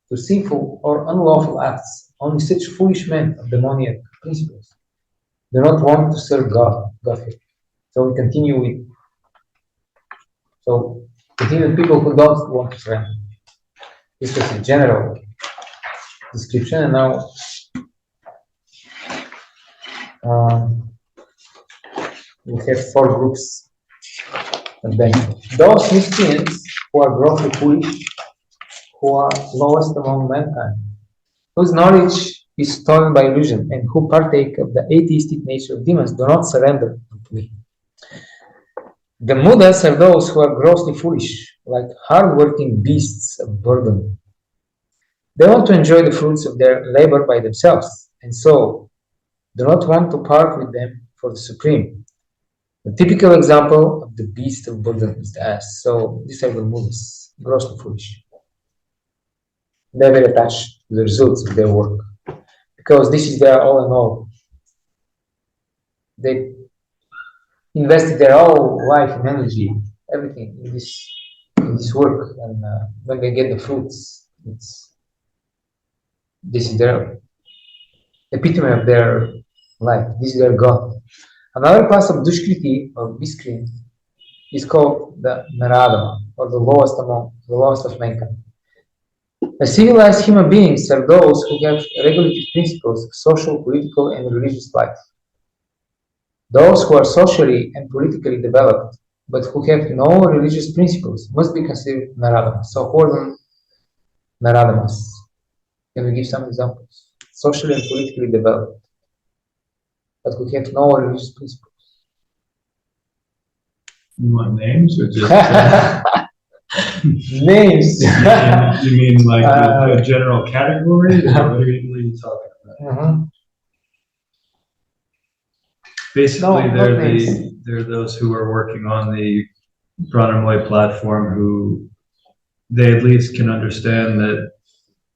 to sinful or unlawful acts, only such foolish men of demoniac principles, do not want to serve Godhead. So we continue with people who don't want to surrender. This was a general description, and now we have 4 groups of them. Those miscreants who are grossly foolish, who are lowest among mankind, whose knowledge is stolen by illusion, and who partake of the atheistic nature of demons, do not surrender to me. The Mudas are those who are grossly foolish, like hard-working beasts of burden. They want to enjoy the fruits of their labor by themselves, and so do not want to part with them for the Supreme. The typical example of the beast of burden is the ass. So these are the Mudas, grossly foolish. They are very attached to the results of their work, because this is their all in all. they invested their whole life and energy, everything in this work, and when they get the fruits, this is their epitome of their life. This is their God. Another class of dushkriti or miscreant is called the Naradama, or the lowest of mankind. The civilized human beings are those who have regulated principles of social, political, and religious life. Those who are socially and politically developed, but who have no religious principles, must be considered Naradamas. So who are the Naradamas? Can we give some examples? Socially and politically developed, but who have no religious principles. You want names or just names? you mean like a general category? Or what are you talking about? Basically, they're those who are working on the Brahmanamaya platform who they at least can understand that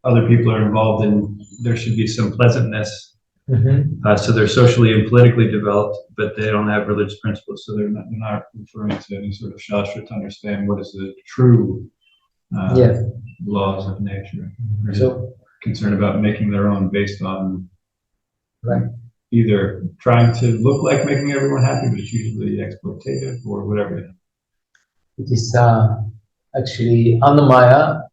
other people are involved and there should be some pleasantness. So they're socially and politically developed, but they don't have religious principles. So they're not referring to any sort of Shastra to understand what is the true laws of nature. They're so concerned about making their own based on either trying to look like making everyone happy, but it's usually exploitative or whatever. It is actually Annamaya,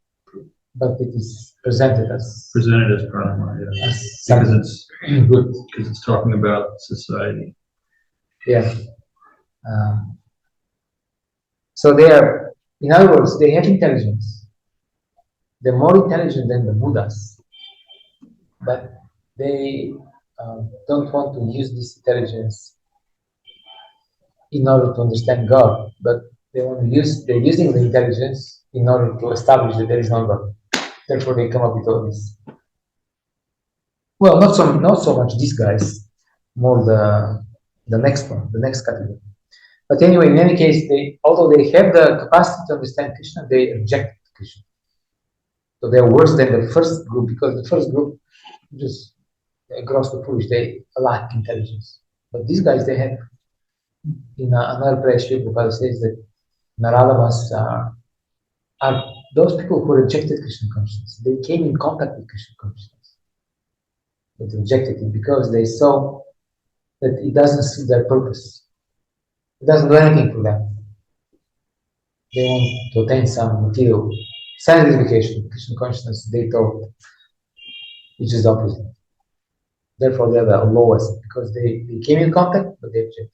but it is presented as Pranamaya, because it's good, because it's talking about society. Yeah. So they are, in other words, they have intelligence. They're more intelligent than the Buddhas, but they don't want to use this intelligence in order to understand God, but they're using the intelligence in order to establish that there is no God. Therefore, they come up with all this. Well, not so much these guys, more the next one, the next category. But anyway, in any case, although they have the capacity to understand Krishna, they reject Krishna. So they are worse than the first group, because the first group just gross the foolish, they lack intelligence. But these guys, they have, in another place, Prabhupada says that Naradamas are those people who rejected Krishna consciousness. They came in contact with Krishna consciousness, but rejected it because they saw that it doesn't suit their purpose. It doesn't do anything for them. They want to attain some material sanctification. Krishna consciousness, they thought, which is the opposite. Therefore, they are the lowest because they came in contact, but they rejected.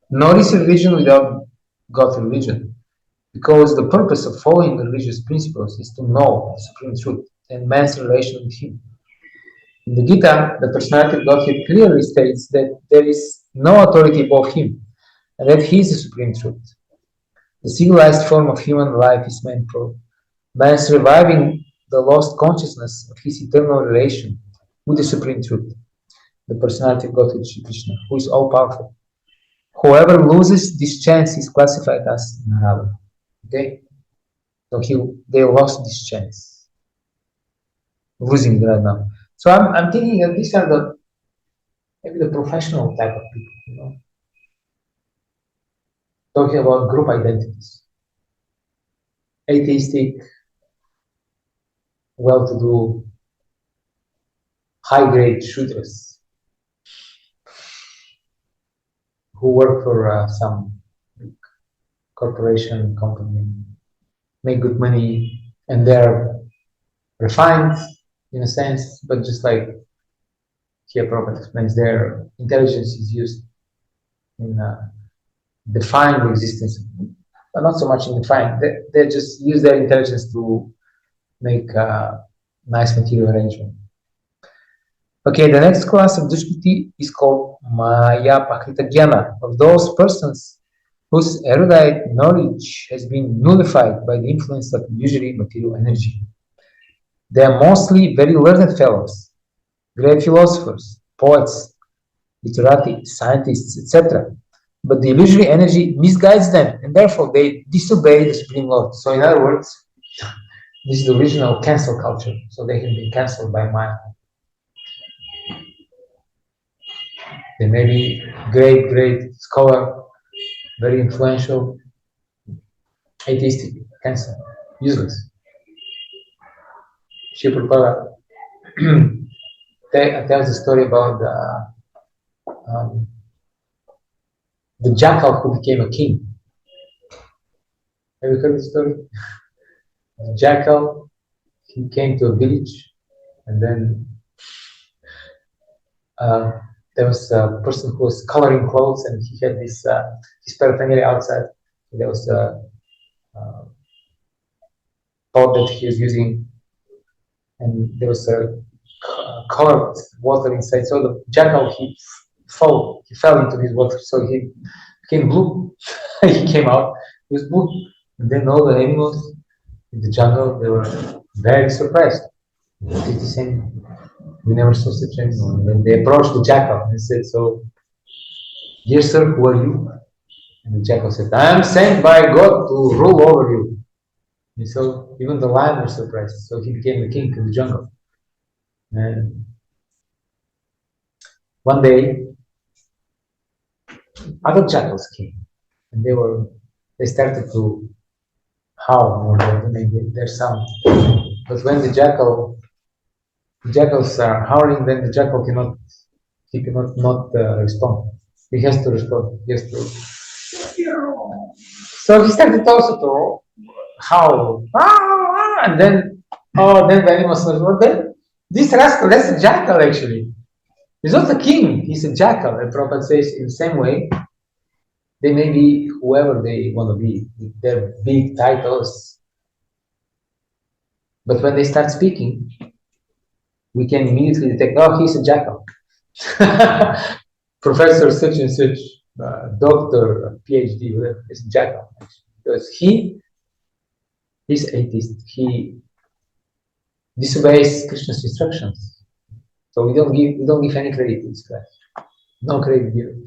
Nor is religion without God's religion, because the purpose of following religious principles is to know the supreme truth and man's relation with Him. In the Gita, the personality of Godhead clearly states that there is no authority above Him, and that He is the supreme truth. The civilized form of human life is meant for man's reviving the lost consciousness of his eternal relation with the supreme truth, the personality of Godhead Shri Krishna, who is all-powerful. Whoever loses this chance is classified as Narada. Okay? So they lost this chance. Losing it right now. So I'm thinking that these are maybe the professional type of people, Talking about group identities. Atheistic, well-to-do, high-grade shooters who work for some big corporation, company, make good money, and they're refined in a sense, but just like here Prabhupada explains, their intelligence is used in define the existence, but not so much in define. They just use their intelligence to make a nice material arrangement. Okay, the next class of dushkriti is called Maya Pakrita Jnana, of those persons whose erudite knowledge has been nullified by the influence of usually material energy. They are mostly very learned fellows, great philosophers, poets, literati, scientists, etc. But the illusory energy misguides them, and therefore they disobey the Supreme Lord. So in other words, this is the original cancel culture. So they have been cancelled by Maya. They may be great scholar, very influential, atheistic, cancer, useless. Srila Prabhupada tells the story about the jackal who became a king. Have you heard the story? The jackal, he came to a village, and then there was a person who was coloring clothes, and he had this his paraphernalia outside. There was a pot that he was using, and there was a colored water inside. So the jackal, he fell into this water, so he became blue. He came out, he was blue, and then all the animals in the jungle, they were very surprised. It's the same. We never saw such animal. And then they approached the jackal and said, "So, dear sir, who are you?" And the jackal said, "I am sent by God to rule over you." And so even the lion was surprised. So he became the king in the jungle. And one day, other jackals came, and they started to howl, or they made their sound. But when the jackals are howling, then the jackal cannot not respond. He has to respond. He has to. So he started also to howl, and then the animals said, "Well, then this rascal, that's a jackal actually. He's not a king. He's a jackal." And Prabhupada says, in the same way, they may be whoever they want to be, with their big titles, but when they start speaking, we can immediately detect, oh, he's a jackal. Professor such and such, doctor, PhD, whatever, is a jackal. Because he's atheist. He disobeys Krishna's instructions. So we don't give any credit to this guy. No credit given.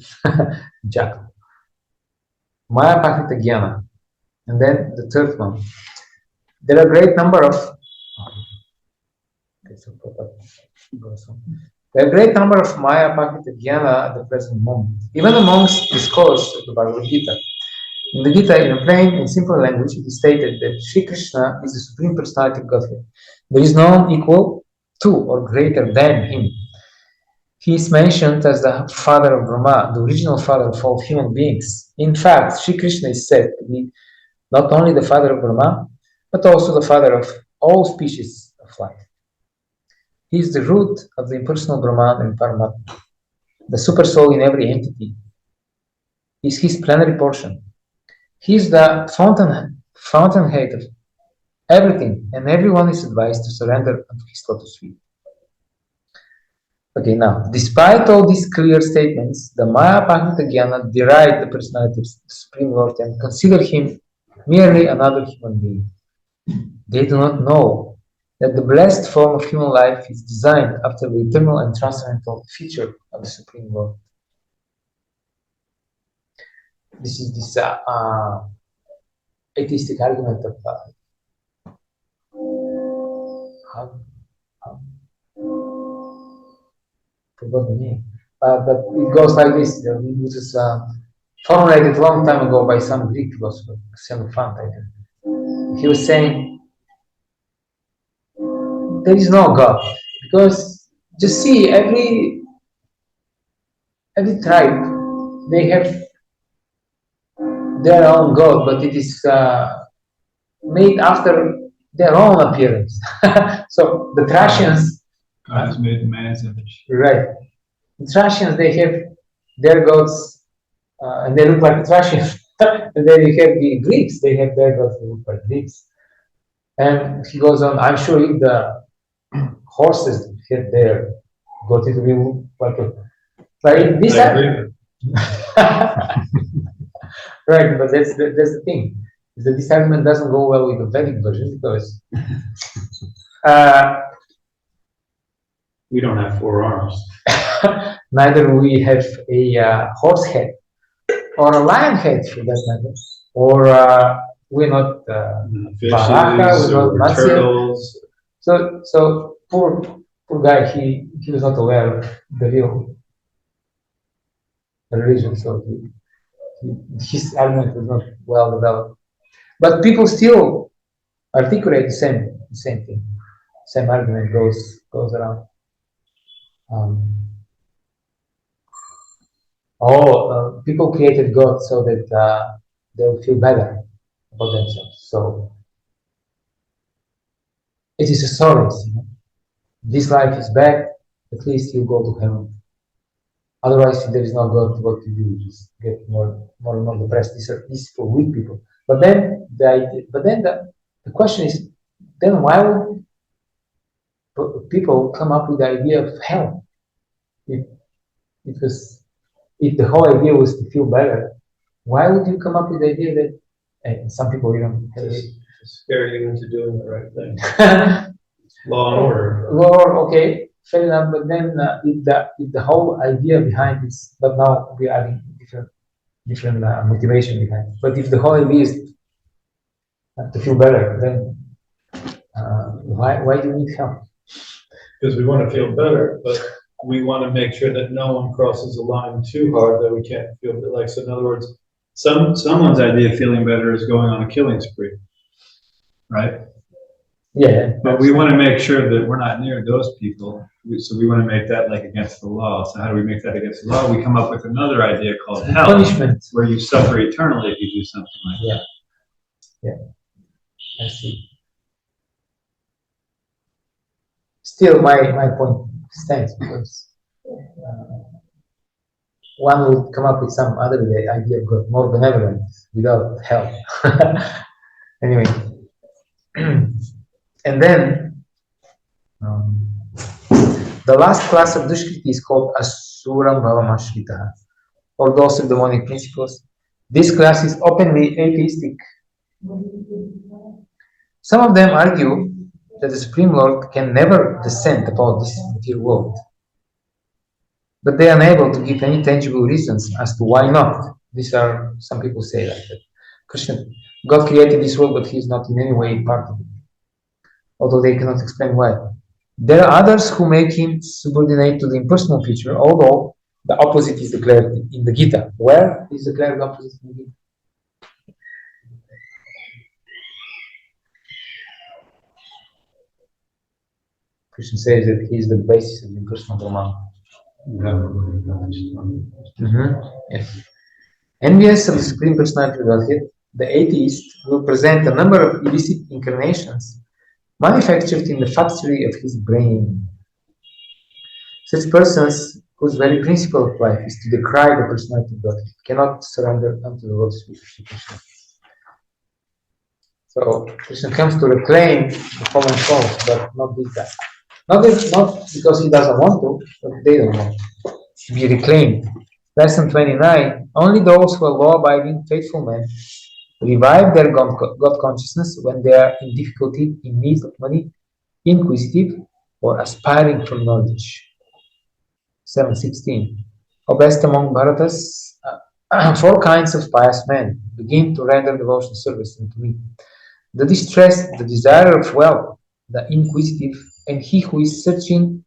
Jackal. Maya Bhakti Jnana. And then the third one. There are a great number of Maya Bhakti Jnana at the present moment. Even amongst the scholars of the Bhagavad-gītā. In the Gita, in a plain and simple language, it is stated that Sri Krishna is the Supreme Personality of Godhead. There is no one equal to or greater than him. He is mentioned as the father of Brahma, the original father of all human beings. In fact, Sri Krishna is said to be not only the father of Brahma, but also the father of all species of life. He is the root of the impersonal Brahman and Paramatma, the super soul in every entity. He is his plenary portion. He is the fountainhead of everything, and everyone is advised to surrender unto his lotus feet. Okay, now, despite all these clear statements, the Maya Bhakti Jnana deride the personality of the Supreme Lord and consider him merely another human being. They do not know that the blessed form of human life is designed after the eternal and transcendental feature of the Supreme Lord. This is this atheistic argument of forgot the name, but it goes like this. It was formulated a long time ago by some Greek philosopher, Xenophant, I think. He was saying there is no God, because just see, every tribe, they have their own God, but it is made after their own appearance. So the Thracians, God has made man's image. right? The Thracians, they have their gods, and they look like the Thracians. And then you have the Greeks, they have their gods, they look like Greeks. And he goes on, I'm sure if the horses had their god, it will look like a. But this right, but that's the thing. Is that this argument doesn't go well with the Vedic version because we don't have 4 arms. neither we have a horse head or a lion head for that matter, or we're not Fishes or turtles. So poor guy, he was not aware of the real religion, so his argument was not well developed. But people still articulate the same thing. Same argument goes around. People created God so that they'll feel better about themselves. So it is a solace. You know? This life is bad, at least you go to heaven. Otherwise, if there is no God, what to do? You just get more and more depressed. This is for weak people. But then the question is, then why would people come up with the idea of hell? If the whole idea was to feel better, why would you come up with the idea that some people even Scare you into doing the right thing. Law and order. Okay, fair enough. But then if the whole idea behind this, but now we are adding different motivation behind. But if the whole idea is to feel better, then why do you need help? Because we want to feel better, but we want to make sure that no one crosses the line too hard that we can't feel like. So in other words, someone's idea of feeling better is going on a killing spree, right? Yeah. But we want to make sure that we're not near those people. So we want to make that like against the law. So how do we make that against the law? We come up with another idea called hell, punishment, where you suffer eternally if you do something like that. Yeah, I see. Still, my point stands because one would come up with some other idea of God, more benevolent, without hell. Anyway, and then the last class of Dushkriti is called Asuram Bhavamashritaha, or those of demonic principles. This class is openly atheistic. Some of them argue that the Supreme Lord can never descend upon this material world, but they are unable to give any tangible reasons as to why not. Some people say that Krishna, God created this world, but He is not in any way part of it, although they cannot explain why. There are others who make Him subordinate to the impersonal future, although the opposite is declared in the Gita. Where is declared the opposite in the Gita? Krishna says that He is the basis of the impersonal Brahman. Yes. Envious of the Supreme Personality of Godhead, the atheist will present a number of illicit incarnations manufactured in the factory of his brain. Such persons, whose very principle of life is to decry the personality of Godhead, cannot surrender unto the Lord's will of Krishna. So Krishna comes to reclaim the fallen souls, but not this guy. Not because he doesn't want to, but they don't want to be reclaimed. Lesson 29, only those who are law-abiding, faithful men revive their God consciousness when they are in difficulty, in need of money, inquisitive, or aspiring for knowledge. 7.16. O best among Bharatas, 4 kinds of pious men begin to render devotional service unto me. The distressed, the desire of wealth, the inquisitive, and he who is searching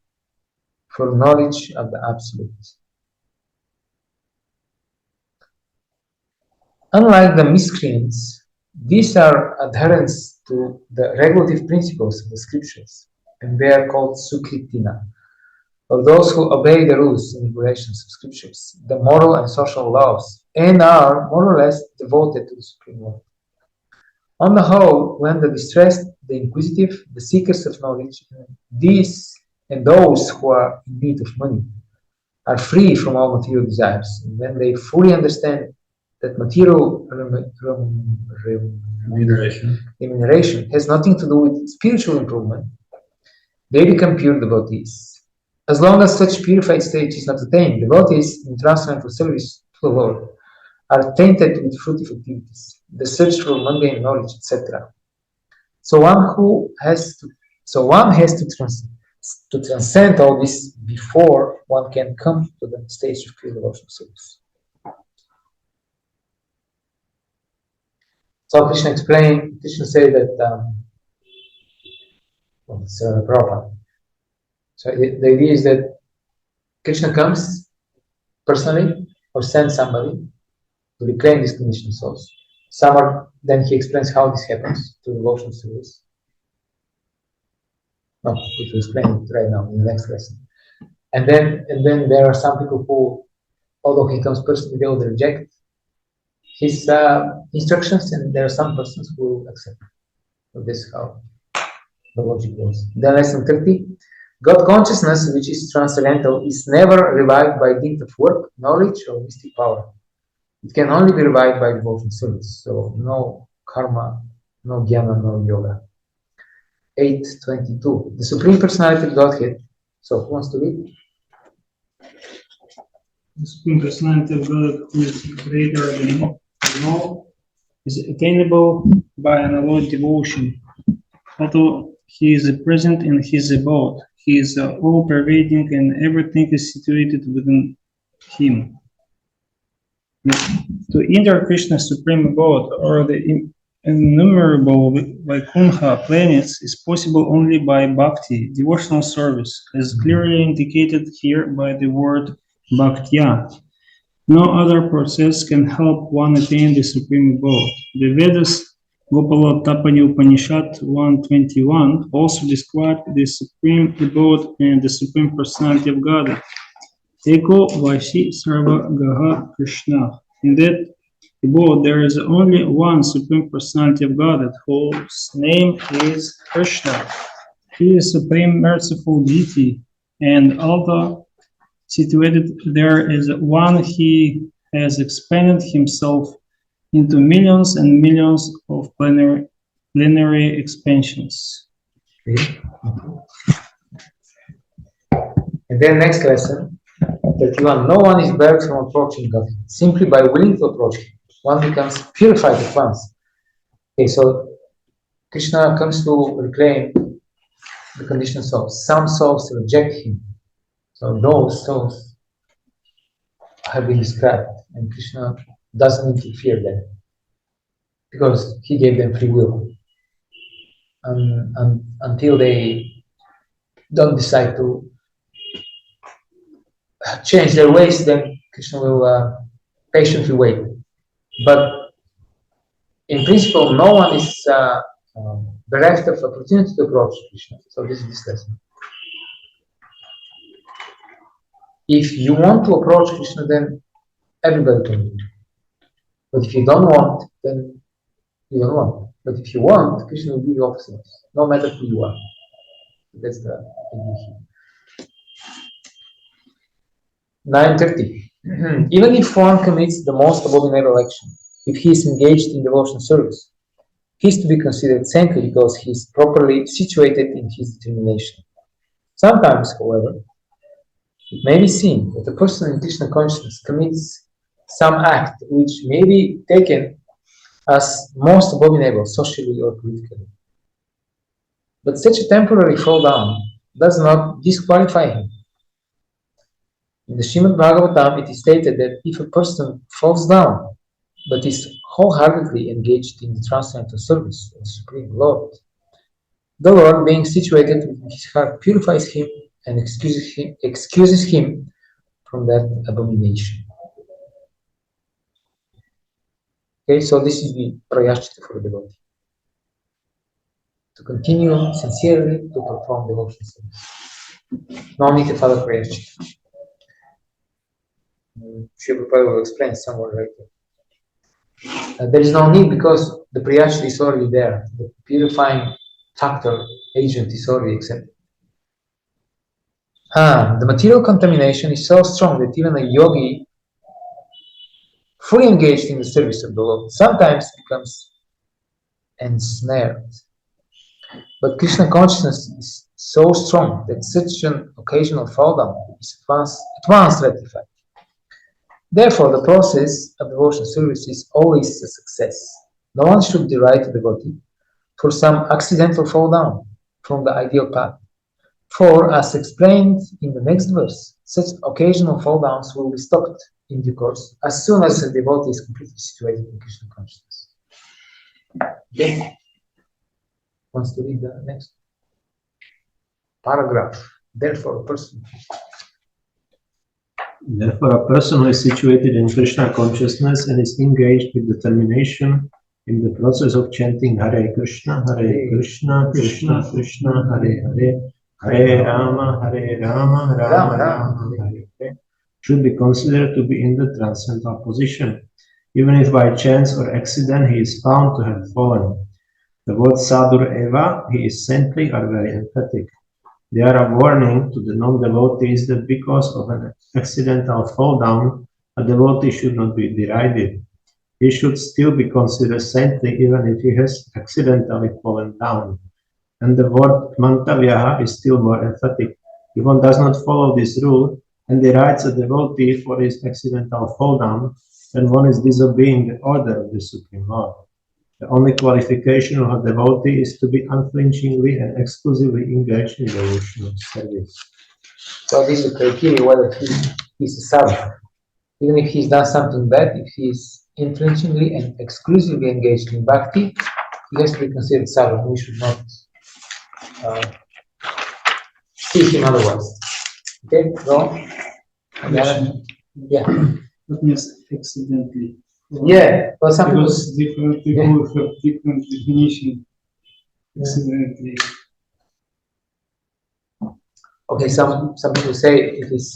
for knowledge of the Absolute. Unlike the miscreants, these are adherents to the regulative principles of the scriptures, and they are called Sukritina, or those who obey the rules and regulations of scriptures, the moral and social laws, and are more or less devoted to the Supreme Lord. On the whole, when the distressed, the inquisitive, the seekers of knowledge, these and those who are in need of money are free from all material desires, and when they fully understand that material remuneration has nothing to do with spiritual improvement, they become pure devotees. As long as such purified stage is not attained, devotees in transcendental service to the Lord are tainted with fruitive activities, the search for mundane knowledge, etc. So one has to transcend all this before one can come to the stage of pure devotional service. So Krishna said that Prabhupada. So the idea is that Krishna comes personally or send somebody to reclaim these conditioned souls. Then he explains how this happens to devotional service. No, we will explain it right now in the next lesson. And then there are some people who, although he comes personally, they will reject his instructions, and there are some persons who will accept. So this is how the logic goes. Then lesson 30. God consciousness, which is transcendental, is never revived by dint of work, knowledge, or mystic power. It can only be revived by devotional service. So no karma, no jnana, no yoga. 8.22. The Supreme Personality of Godhead. So who wants to read? The Supreme Personality of God, who is greater than all, is attainable by unalloyed devotion. Although he is present in his abode, he is all-pervading, and everything is situated within him. To enter Krishna's supreme abode, or the innumerable Vaikuntha planets, is possible only by bhakti, devotional service, as clearly indicated here by the word bhakti-yoga. No other process can help one attain the supreme abode. The Vedas, Gopala Tapani Upanishad 121, also describe the supreme abode and the supreme personality of God. Eko Vashi Sarva Gaha Krishna. In that abode, there is only one supreme personality of God, whose name is Krishna. He is supreme merciful deity, and although situated there is one, he has expanded himself into millions and millions of plenary expansions. Okay. And then next lesson, 31. No one is barred from approaching God. Simply by willing to approach Him, one becomes purified at once. Okay, so Krishna comes to reclaim the conditioned souls. Some souls reject Him. So those souls have been described, and Krishna doesn't interfere there because He gave them free will. Until they don't decide to change their ways, then Krishna will patiently wait. But in principle, no one is bereft of opportunity to approach Krishna. So this is this lesson. If you want to approach Krishna, then everybody can do it. But if you don't want, then you don't want. But if you want, Krishna will give you opportunities, no matter who you are. That's the idea here. 9:30. Even if one commits the most abominable action, if he is engaged in devotional service, he is to be considered saintly because he is properly situated in his determination. Sometimes, however, it may be seen that a person in Krishna consciousness commits some act which may be taken as most abominable socially or politically. But such a temporary fall down does not disqualify him. In the Srimad Bhagavatam, it is stated that if a person falls down but is wholeheartedly engaged in the transcendental service of the Supreme Lord, the Lord, being situated within his heart, purifies him and excuses him from that abomination. Okay, so this is the prayashchita for the devotee. To continue sincerely to perform devotional service. No need to follow prayashchita. Srila Prabhu will explain somewhere later. There is no need because the prayashchita is already there. The purifying factor, agent is already accepted. The material contamination is so strong that even a yogi fully engaged in the service of the Lord sometimes becomes ensnared. But Krishna consciousness is so strong that such an occasional fall down is at once rectified. Therefore, the process of devotional service is always a success. No one should deride a devotee for some accidental fall down from the ideal path. For, as explained in the next verse, such occasional fall downs will be stopped in due course as soon as the devotee is completely situated in Krishna consciousness. Okay. Wants to read the next paragraph. Therefore, a person. Therefore, a person who is situated in Krishna consciousness and is engaged with determination in the process of chanting Hare Krishna, Krishna Krishna, Hare Hare, Hare Rama, Rama Rama, Hare Hare, should be considered to be in the transcendental position, even if by chance or accident he is found to have fallen. The word Sadur Eva, he is saintly, are very emphatic. They are a warning to the non-devotees that because of an accidental fall down, a devotee should not be derided. He should still be considered saintly even if he has accidentally fallen down. And the word Mantavyaha is still more emphatic. If one does not follow this rule and derides a devotee for his accidental fall down, then one is disobeying the order of the Supreme Lord. The only qualification of a devotee is to be unflinchingly and exclusively engaged in devotional service. So this is the criteria whether he's a sadhu. Even if he's done something bad, if he's unflinchingly and exclusively engaged in bhakti, he has to be considered sadhu. We should not see him otherwise. Okay, go. Yeah. What means accidentally? Yeah, but some people, Because different people have different definition. Accidentally. okay, some people say it is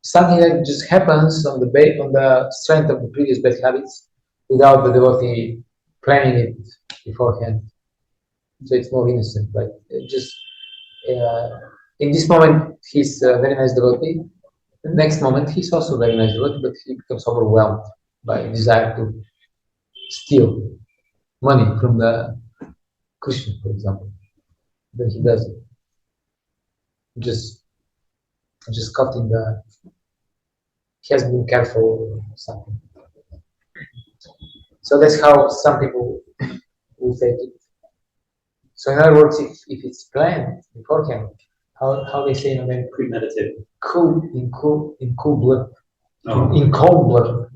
something that just happens on the strength of the previous bad habits without the devotee planning it beforehand. So it's more innocent, like just in this moment he's a very nice devotee. The next moment he's also very nice devotee, but he becomes overwhelmed by desire to steal money from the Christian, for example. Then he does it. Just caught in the. He hasn't been careful or something. So that's how some people will take it. So in other words, if it's planned beforehand, how they say in American, premeditated. in cold blood, Oh. in cold blood,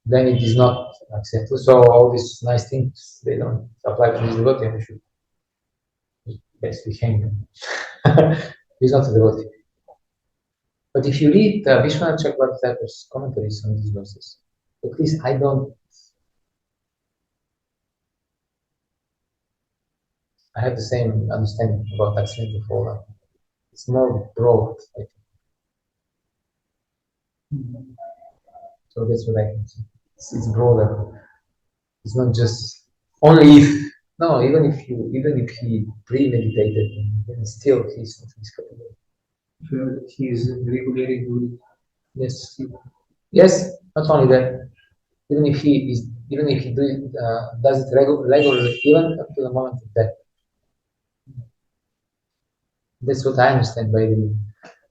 then it is not acceptable. So all these nice things, they don't apply to this devotee, and we should basically hang them. He's not a devotee. But if you read Vishwanath-Chakravartita's commentaries on these verses, at least I have the same understanding about accidental fall. It's more broad, I think. So that's what I can say. It's broader. It's not just only if. No, even if he premeditated, then still he's capable. He's regularly good. Yes. Yes. Not only that. Even if he does it regularly, even up to the moment of death. That's what I understand by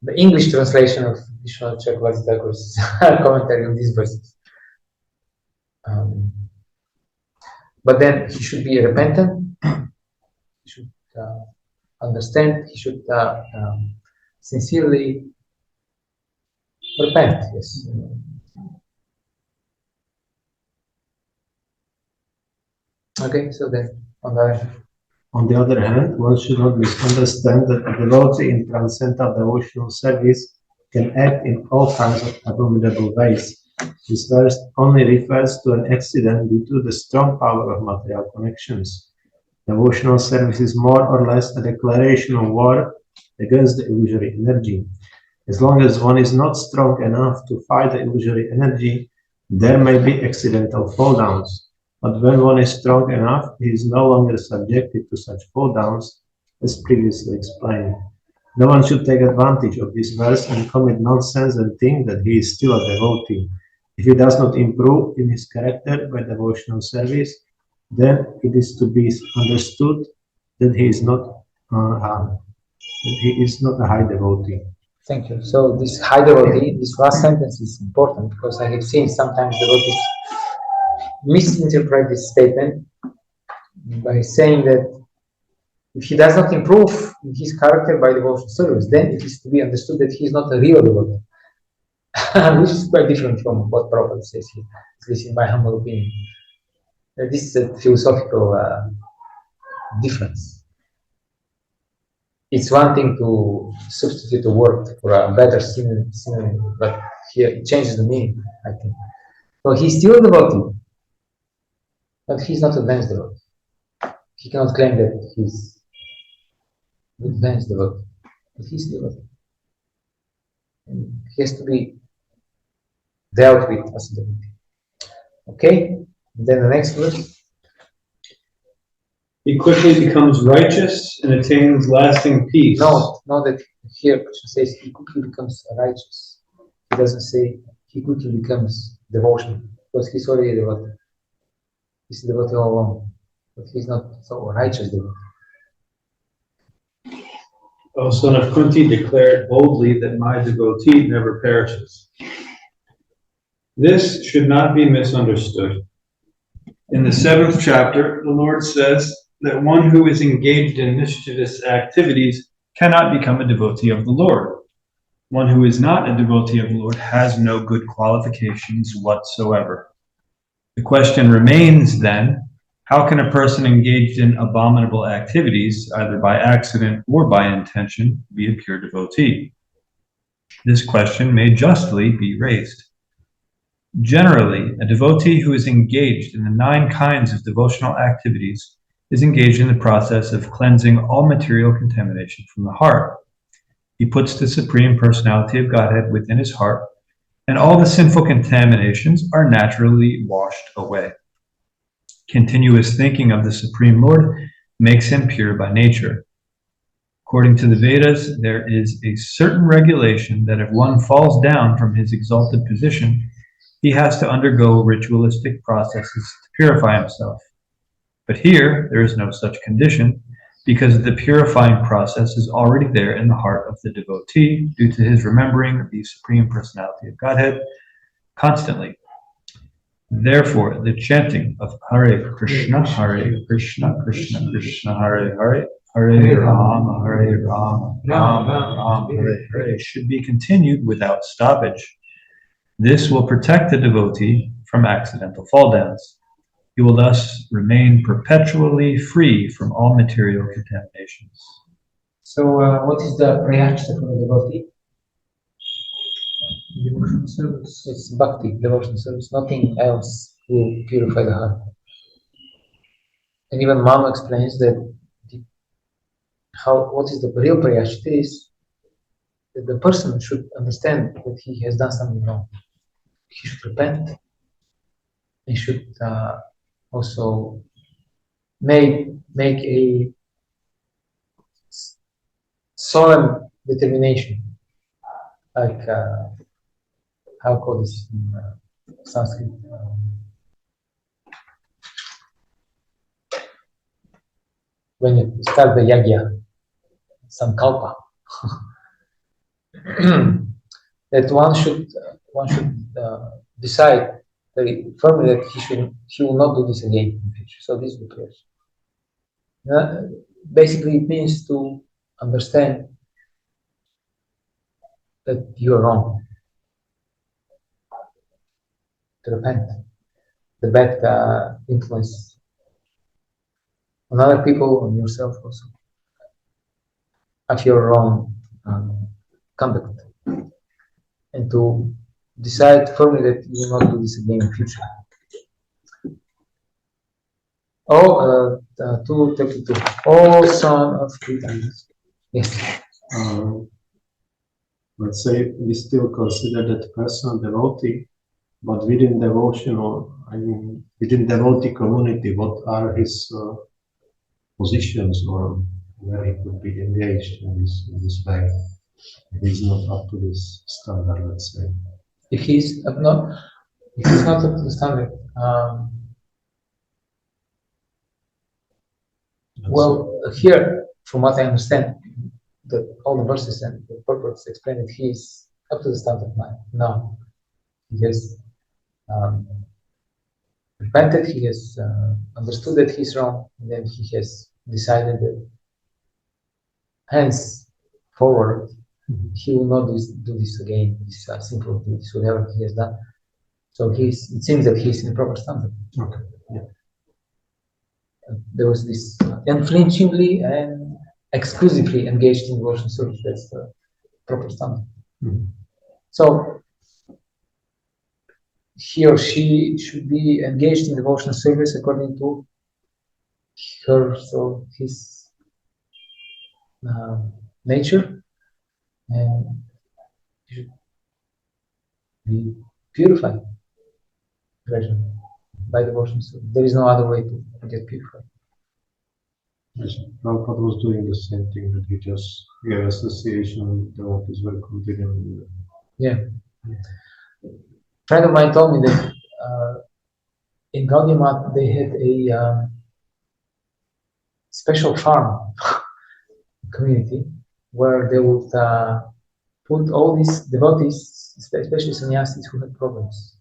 the English translation of Vishwanath-Chakravartita's commentary on these verses. But then he should be repentant. He should understand. He should sincerely repent. Yes. Okay. So then, On the other hand, one should not misunderstand that a devotee in transcendental devotional service can act in all kinds of abominable ways. This verse only refers to an accident due to the strong power of material connections. Devotional service is more or less a declaration of war against the illusory energy. As long as one is not strong enough to fight the illusory energy, there may be accidental fall downs. But when one is strong enough, he is no longer subjected to such fall downs, as previously explained. No one should take advantage of this verse and commit nonsense and think that he is still a devotee. If he does not improve in his character by devotional service, then it is to be understood that he is not a high devotee. thank you. So this high devotee, this last sentence is important because I have seen sometimes devotees misinterpret this statement by saying that if he does not improve in his character by devotional service, then it is to be understood that he is not a real devotee, which is quite different from what Prabhu says here, at least in my humble opinion. This is a philosophical difference. it's one thing to substitute a word for a better synonym, but here it changes the meaning, I think. So he's still a devotee, but he's not advanced devotee. He cannot claim that he's advanced devotee, but he's devotee. And he has to be dealt with as a devotee. Okay? And then the next verse. He quickly becomes righteous and attains lasting peace. No, that here Krishna says he quickly becomes righteous. He doesn't say he quickly becomes devotional, because he's already a devotee. He's a devotee all along, but he's not so righteous devotee. O son of Kunti, declared boldly that my devotee never perishes. This should not be misunderstood. In the 7th chapter, the Lord says that one who is engaged in mischievous activities cannot become a devotee of the Lord. One who is not a devotee of the Lord has no good qualifications whatsoever. The question remains then, how can a person engaged in abominable activities, either by accident or by intention, be a pure devotee? This question may justly be raised. Generally, a devotee who is engaged in the 9 kinds of devotional activities is engaged in the process of cleansing all material contamination from the heart. He puts the Supreme Personality of Godhead within his heart, and all the sinful contaminations are naturally washed away. Continuous thinking of the Supreme Lord makes him pure by nature. According to the Vedas, there is a certain regulation that if one falls down from his exalted position, he has to undergo ritualistic processes to purify himself. But here, there is no such condition, because the purifying process is already there in the heart of the devotee due to his remembering the Supreme Personality of Godhead constantly. Therefore, the chanting of Hare Krishna, Krishna Krishna, Hare Hare, Hare Rama, Rama Rama, Hare Hare should be continued without stoppage. This will protect the devotee from accidental fall downs. He will thus remain perpetually free from all material contaminations. So, what is the prayachita for the devotee? Devotional service. It's bhakti, devotional service. Nothing else will purify the heart. And even Mama explains that what is the real prayachita is that the person should understand that he has done something wrong. He should repent. He should also make a solemn determination, like how to call this in Sanskrit? When you start the yagya, sankalpa, that one should decide very firmly that he will not do this again in the future. So this is the prayer. Basically, it means to understand that you are wrong, to repent, the bad influence on other people, on yourself also, of your wrong conduct, and to decide firmly that you will not do this again in the future. 232. Oh, son of Kunti. Yes. Let's say we still consider that person devotee, but within within devotee community, what are his positions or where he could be engaged in this way? He's not up to this standard, let's say. If he's not up to the standard, well, here, from what I understand, all the verses and the purpose explain that he is up to the standard now. He has repented, he has understood that he's wrong, and then he has decided that henceforward he will not do this again, this simple duties, whatever he has done. So it seems that he's in the proper standard. Okay. Yeah. There was this unflinchingly and exclusively engaged in devotional service. That's the proper standard. So he or she should be engaged in devotional service according to his nature, and he should be purified gradually by devotional service. There is no other way to get purified. Yes, Prabhupada was doing the same thing, that he just gave association, devotees were continuing. Yeah. A friend of mine told me that in Gaudiya Math they had a special farm community where they would put all these devotees, especially sannyasis who had problems,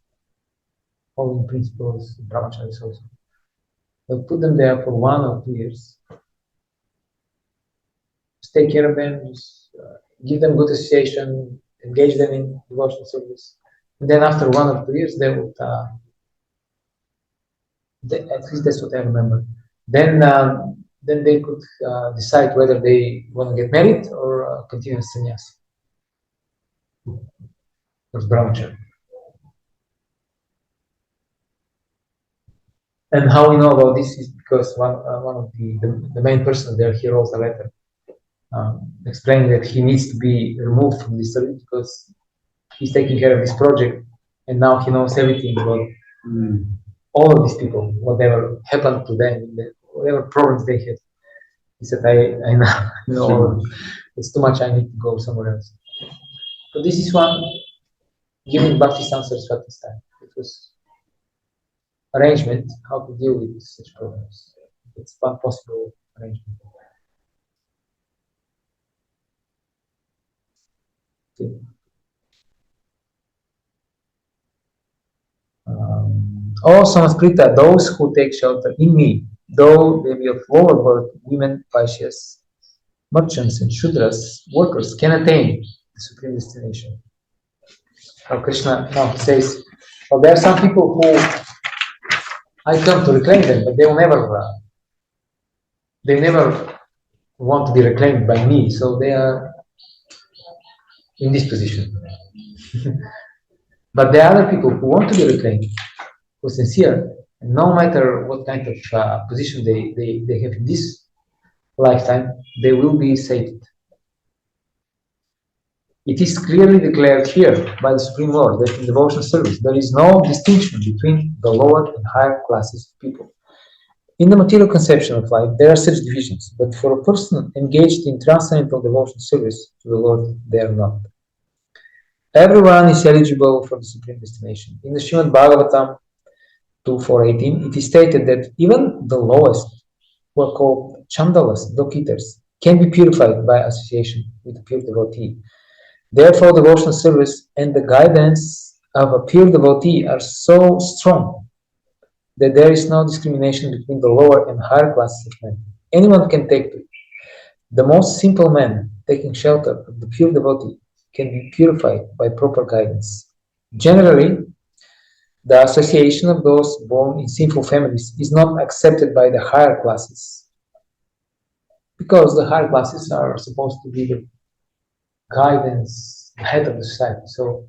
following principles, brahmacharis also. They'll put them there for 1 or 2 years. Just take care of them, just give them good association, engage them in devotional service. And then after 1 or 2 years, they would, at least that's what I remember. Then they could decide whether they want to get married or continue as sannyasi. Or brahmachari. And how we know about this is because one of the main persons there, he wrote a letter explaining that he needs to be removed from this service because he's taking care of this project and now he knows everything about all of these people, whatever happened to them, whatever problems they had. He said, I know it's too much, I need to go somewhere else. So this is one giving Bhakti Saraswati style. It was arrangement how to deal with such problems. It's one possible arrangement. Okay. O Sanskrita, those who take shelter in me, though they be of lower birth, women, Vaishyas, merchants, and Shudras, workers, can attain the supreme destination. Now Krishna now says, well, there are some people who I come to reclaim them, but they never want to be reclaimed by me, so they are in this position. But there are other people who want to be reclaimed, who are sincere, and no matter what kind of position they have in this lifetime, they will be saved. It is clearly declared here by the Supreme Lord that in devotional service there is no distinction between the lower and higher classes of people. In the material conception of life, there are such divisions, but for a person engaged in transcendental devotional service to the Lord, they are not. Everyone is eligible for the supreme destination. In the Srimad Bhagavatam 2.4.18, it is stated that even the lowest, who are called chandalas, dog-eaters, can be purified by association with a pure devotee. Therefore, devotional service and the guidance of a pure devotee are so strong that there is no discrimination between the lower and higher classes of men. Anyone can take to it. The most simple man taking shelter of the pure devotee can be purified by proper guidance. Generally, the association of those born in sinful families is not accepted by the higher classes, because the higher classes are supposed to be the guidance, the head of the society. So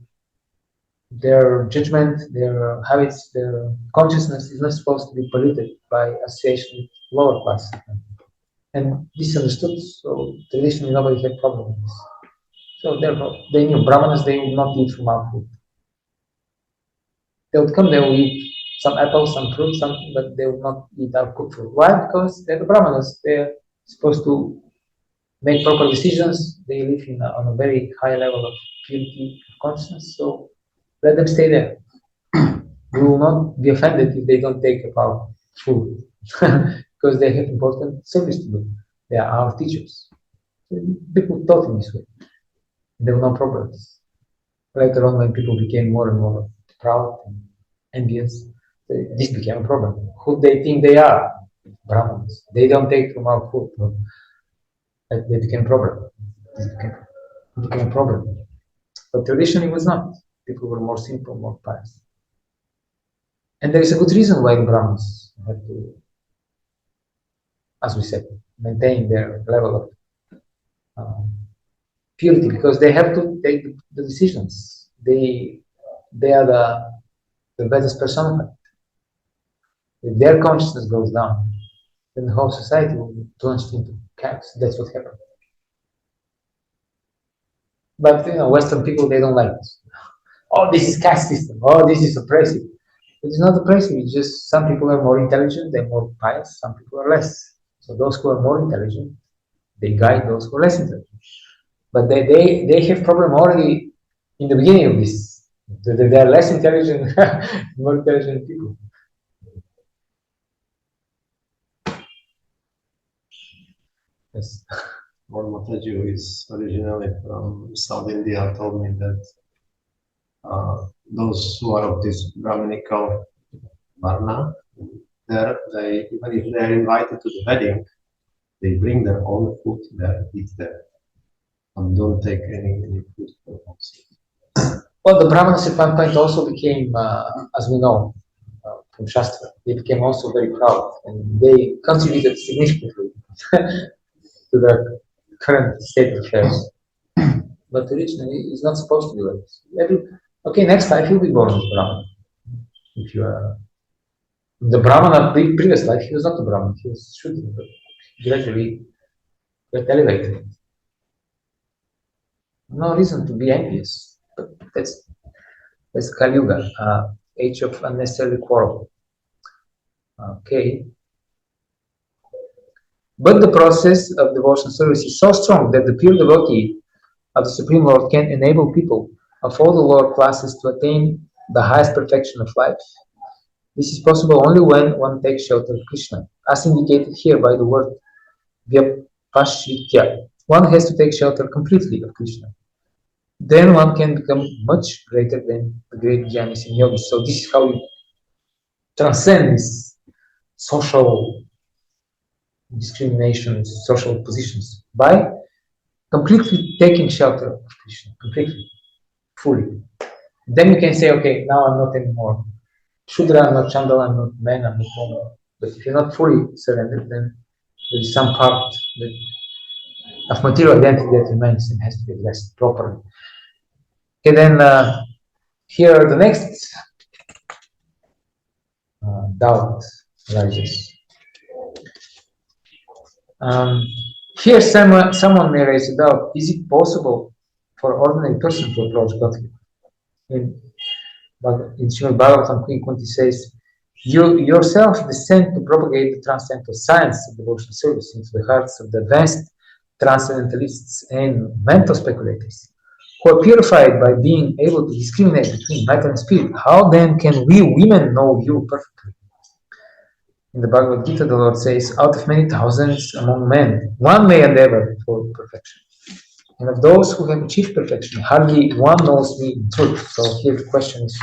their judgment, their habits, their consciousness is not supposed to be polluted by association with lower classes. And this is understood, so traditionally nobody had problem with this. So therefore, they knew Brahmanas, they would not eat from our food. They would come, they would eat some apples, some fruit, something, but they would not eat our cooked food. Why? Because they're the Brahmanas. They're supposed to make proper decisions. They live on a very high level of purity of consciousness. So let them stay there. We will not be offended if they don't take up our food because they have important service to do. They are our teachers. People taught in this way. There were no problems. Later on, when people became more and more proud and envious, this became a problem. Who they think they are? Brahmins. They don't take from our food. No? They became a problem. This became a problem. But traditionally it was not. People were more simple, more pious. And there is a good reason why the Brahmins had to, as we said, maintain their level of purity, because they have to take the decisions. They are the Vedas personified. If their consciousness goes down, then the whole society will be plunged into chaos. That's what happened. But Western people, they don't like this. Oh, this is caste system. Oh, this is oppressive. It's not oppressive. It's just some people are more intelligent, they're more pious. Some people are less. So those who are more intelligent, they guide those who are less intelligent. But they have problem already in the beginning of this. They are less intelligent, more intelligent people. Yes. One Mataji, who is originally from South India, told me that those who are of this Brahminical varna, even if they are invited to the wedding, they bring their own food there, eat there, and don't take any food from outside. Well, the Brahmanas at one point also became, as we know from Shastra, they became also very proud, and they contributed significantly to the current state of affairs. But originally, it's not supposed to be like this. Okay, next life you'll be born as Brahman. If you are the Brahmana, previous life, he was not a Brahman, he was shooting, but gradually got elevated. No reason to be envious, but that's Kali Yuga, age of unnecessary quarrel. Okay. But the process of devotional service is so strong that the pure devotee of the Supreme Lord can enable people of all the lower classes to attain the highest perfection of life. This is possible only when one takes shelter of Krishna, as indicated here by the word vyapashitya. One has to take shelter completely of Krishna. Then one can become much greater than the great jnanis and yogis. So this is how you transcend this social discrimination, social positions, by completely taking shelter of Krishna, completely, fully. Then you can say, okay, now I'm not anymore Shudra, I'm not Chandala, I'm not man, I'm not woman. But if you're not fully surrendered, then there is some part of material identity that remains and has to be addressed properly. Okay, then here the next doubt arises. Here someone may raise a doubt. Is it possible for an ordinary person to approach Godhead? In Srimad Bhagavatam, Queen Kunti says, you yourself descend to propagate the transcendental science of devotional service into the hearts of the advanced transcendentalists and mental speculators, who are purified by being able to discriminate between matter and spirit. How then can we women know you perfectly? In the Bhagavad-gītā, the Lord says, out of many thousands among men, one may endeavor for perfection. And of those who have achieved perfection, hardly one knows me in truth. So here the question is,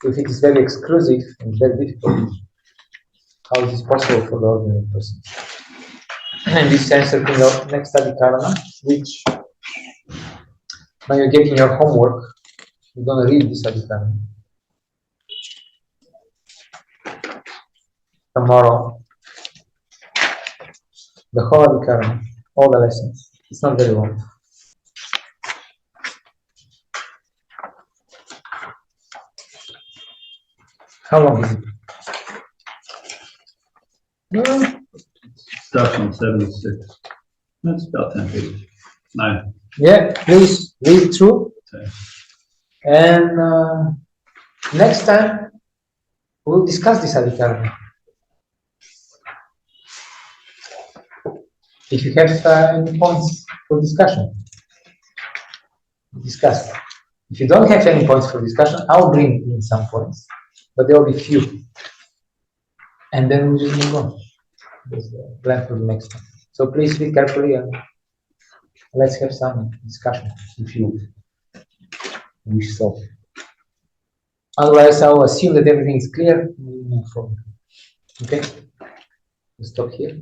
if it is very exclusive and very difficult, how is this possible for the ordinary person? And this answer in the next adhikarana, which when you're getting your homework, you're going to read this adhikarana. Tomorrow, the whole adhikarana, all the lessons. It's not very long. How long is it? Starts on 76. That's about 10 pages. 9. Yeah, please read through. Okay. And next time, we'll discuss this adhikarana. If you have any points for discussion, discuss. If you don't have any points for discussion, I'll bring in some points, but there will be few. And then we'll just move on. There's the plan for the next one. So please read carefully and let's have some discussion if you wish so. Otherwise, I'll assume that everything is clear and we'll move forward. Okay? We'll stop here.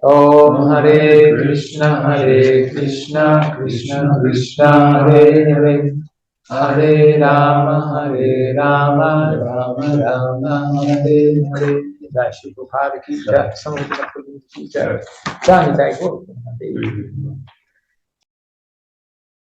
Om Hare Krishna, Krishna Krishna, Hare Hare Rama, Rama Rama, Hare Hare. Jai Shri Prabhupada ki jai. Да, не дай Бог.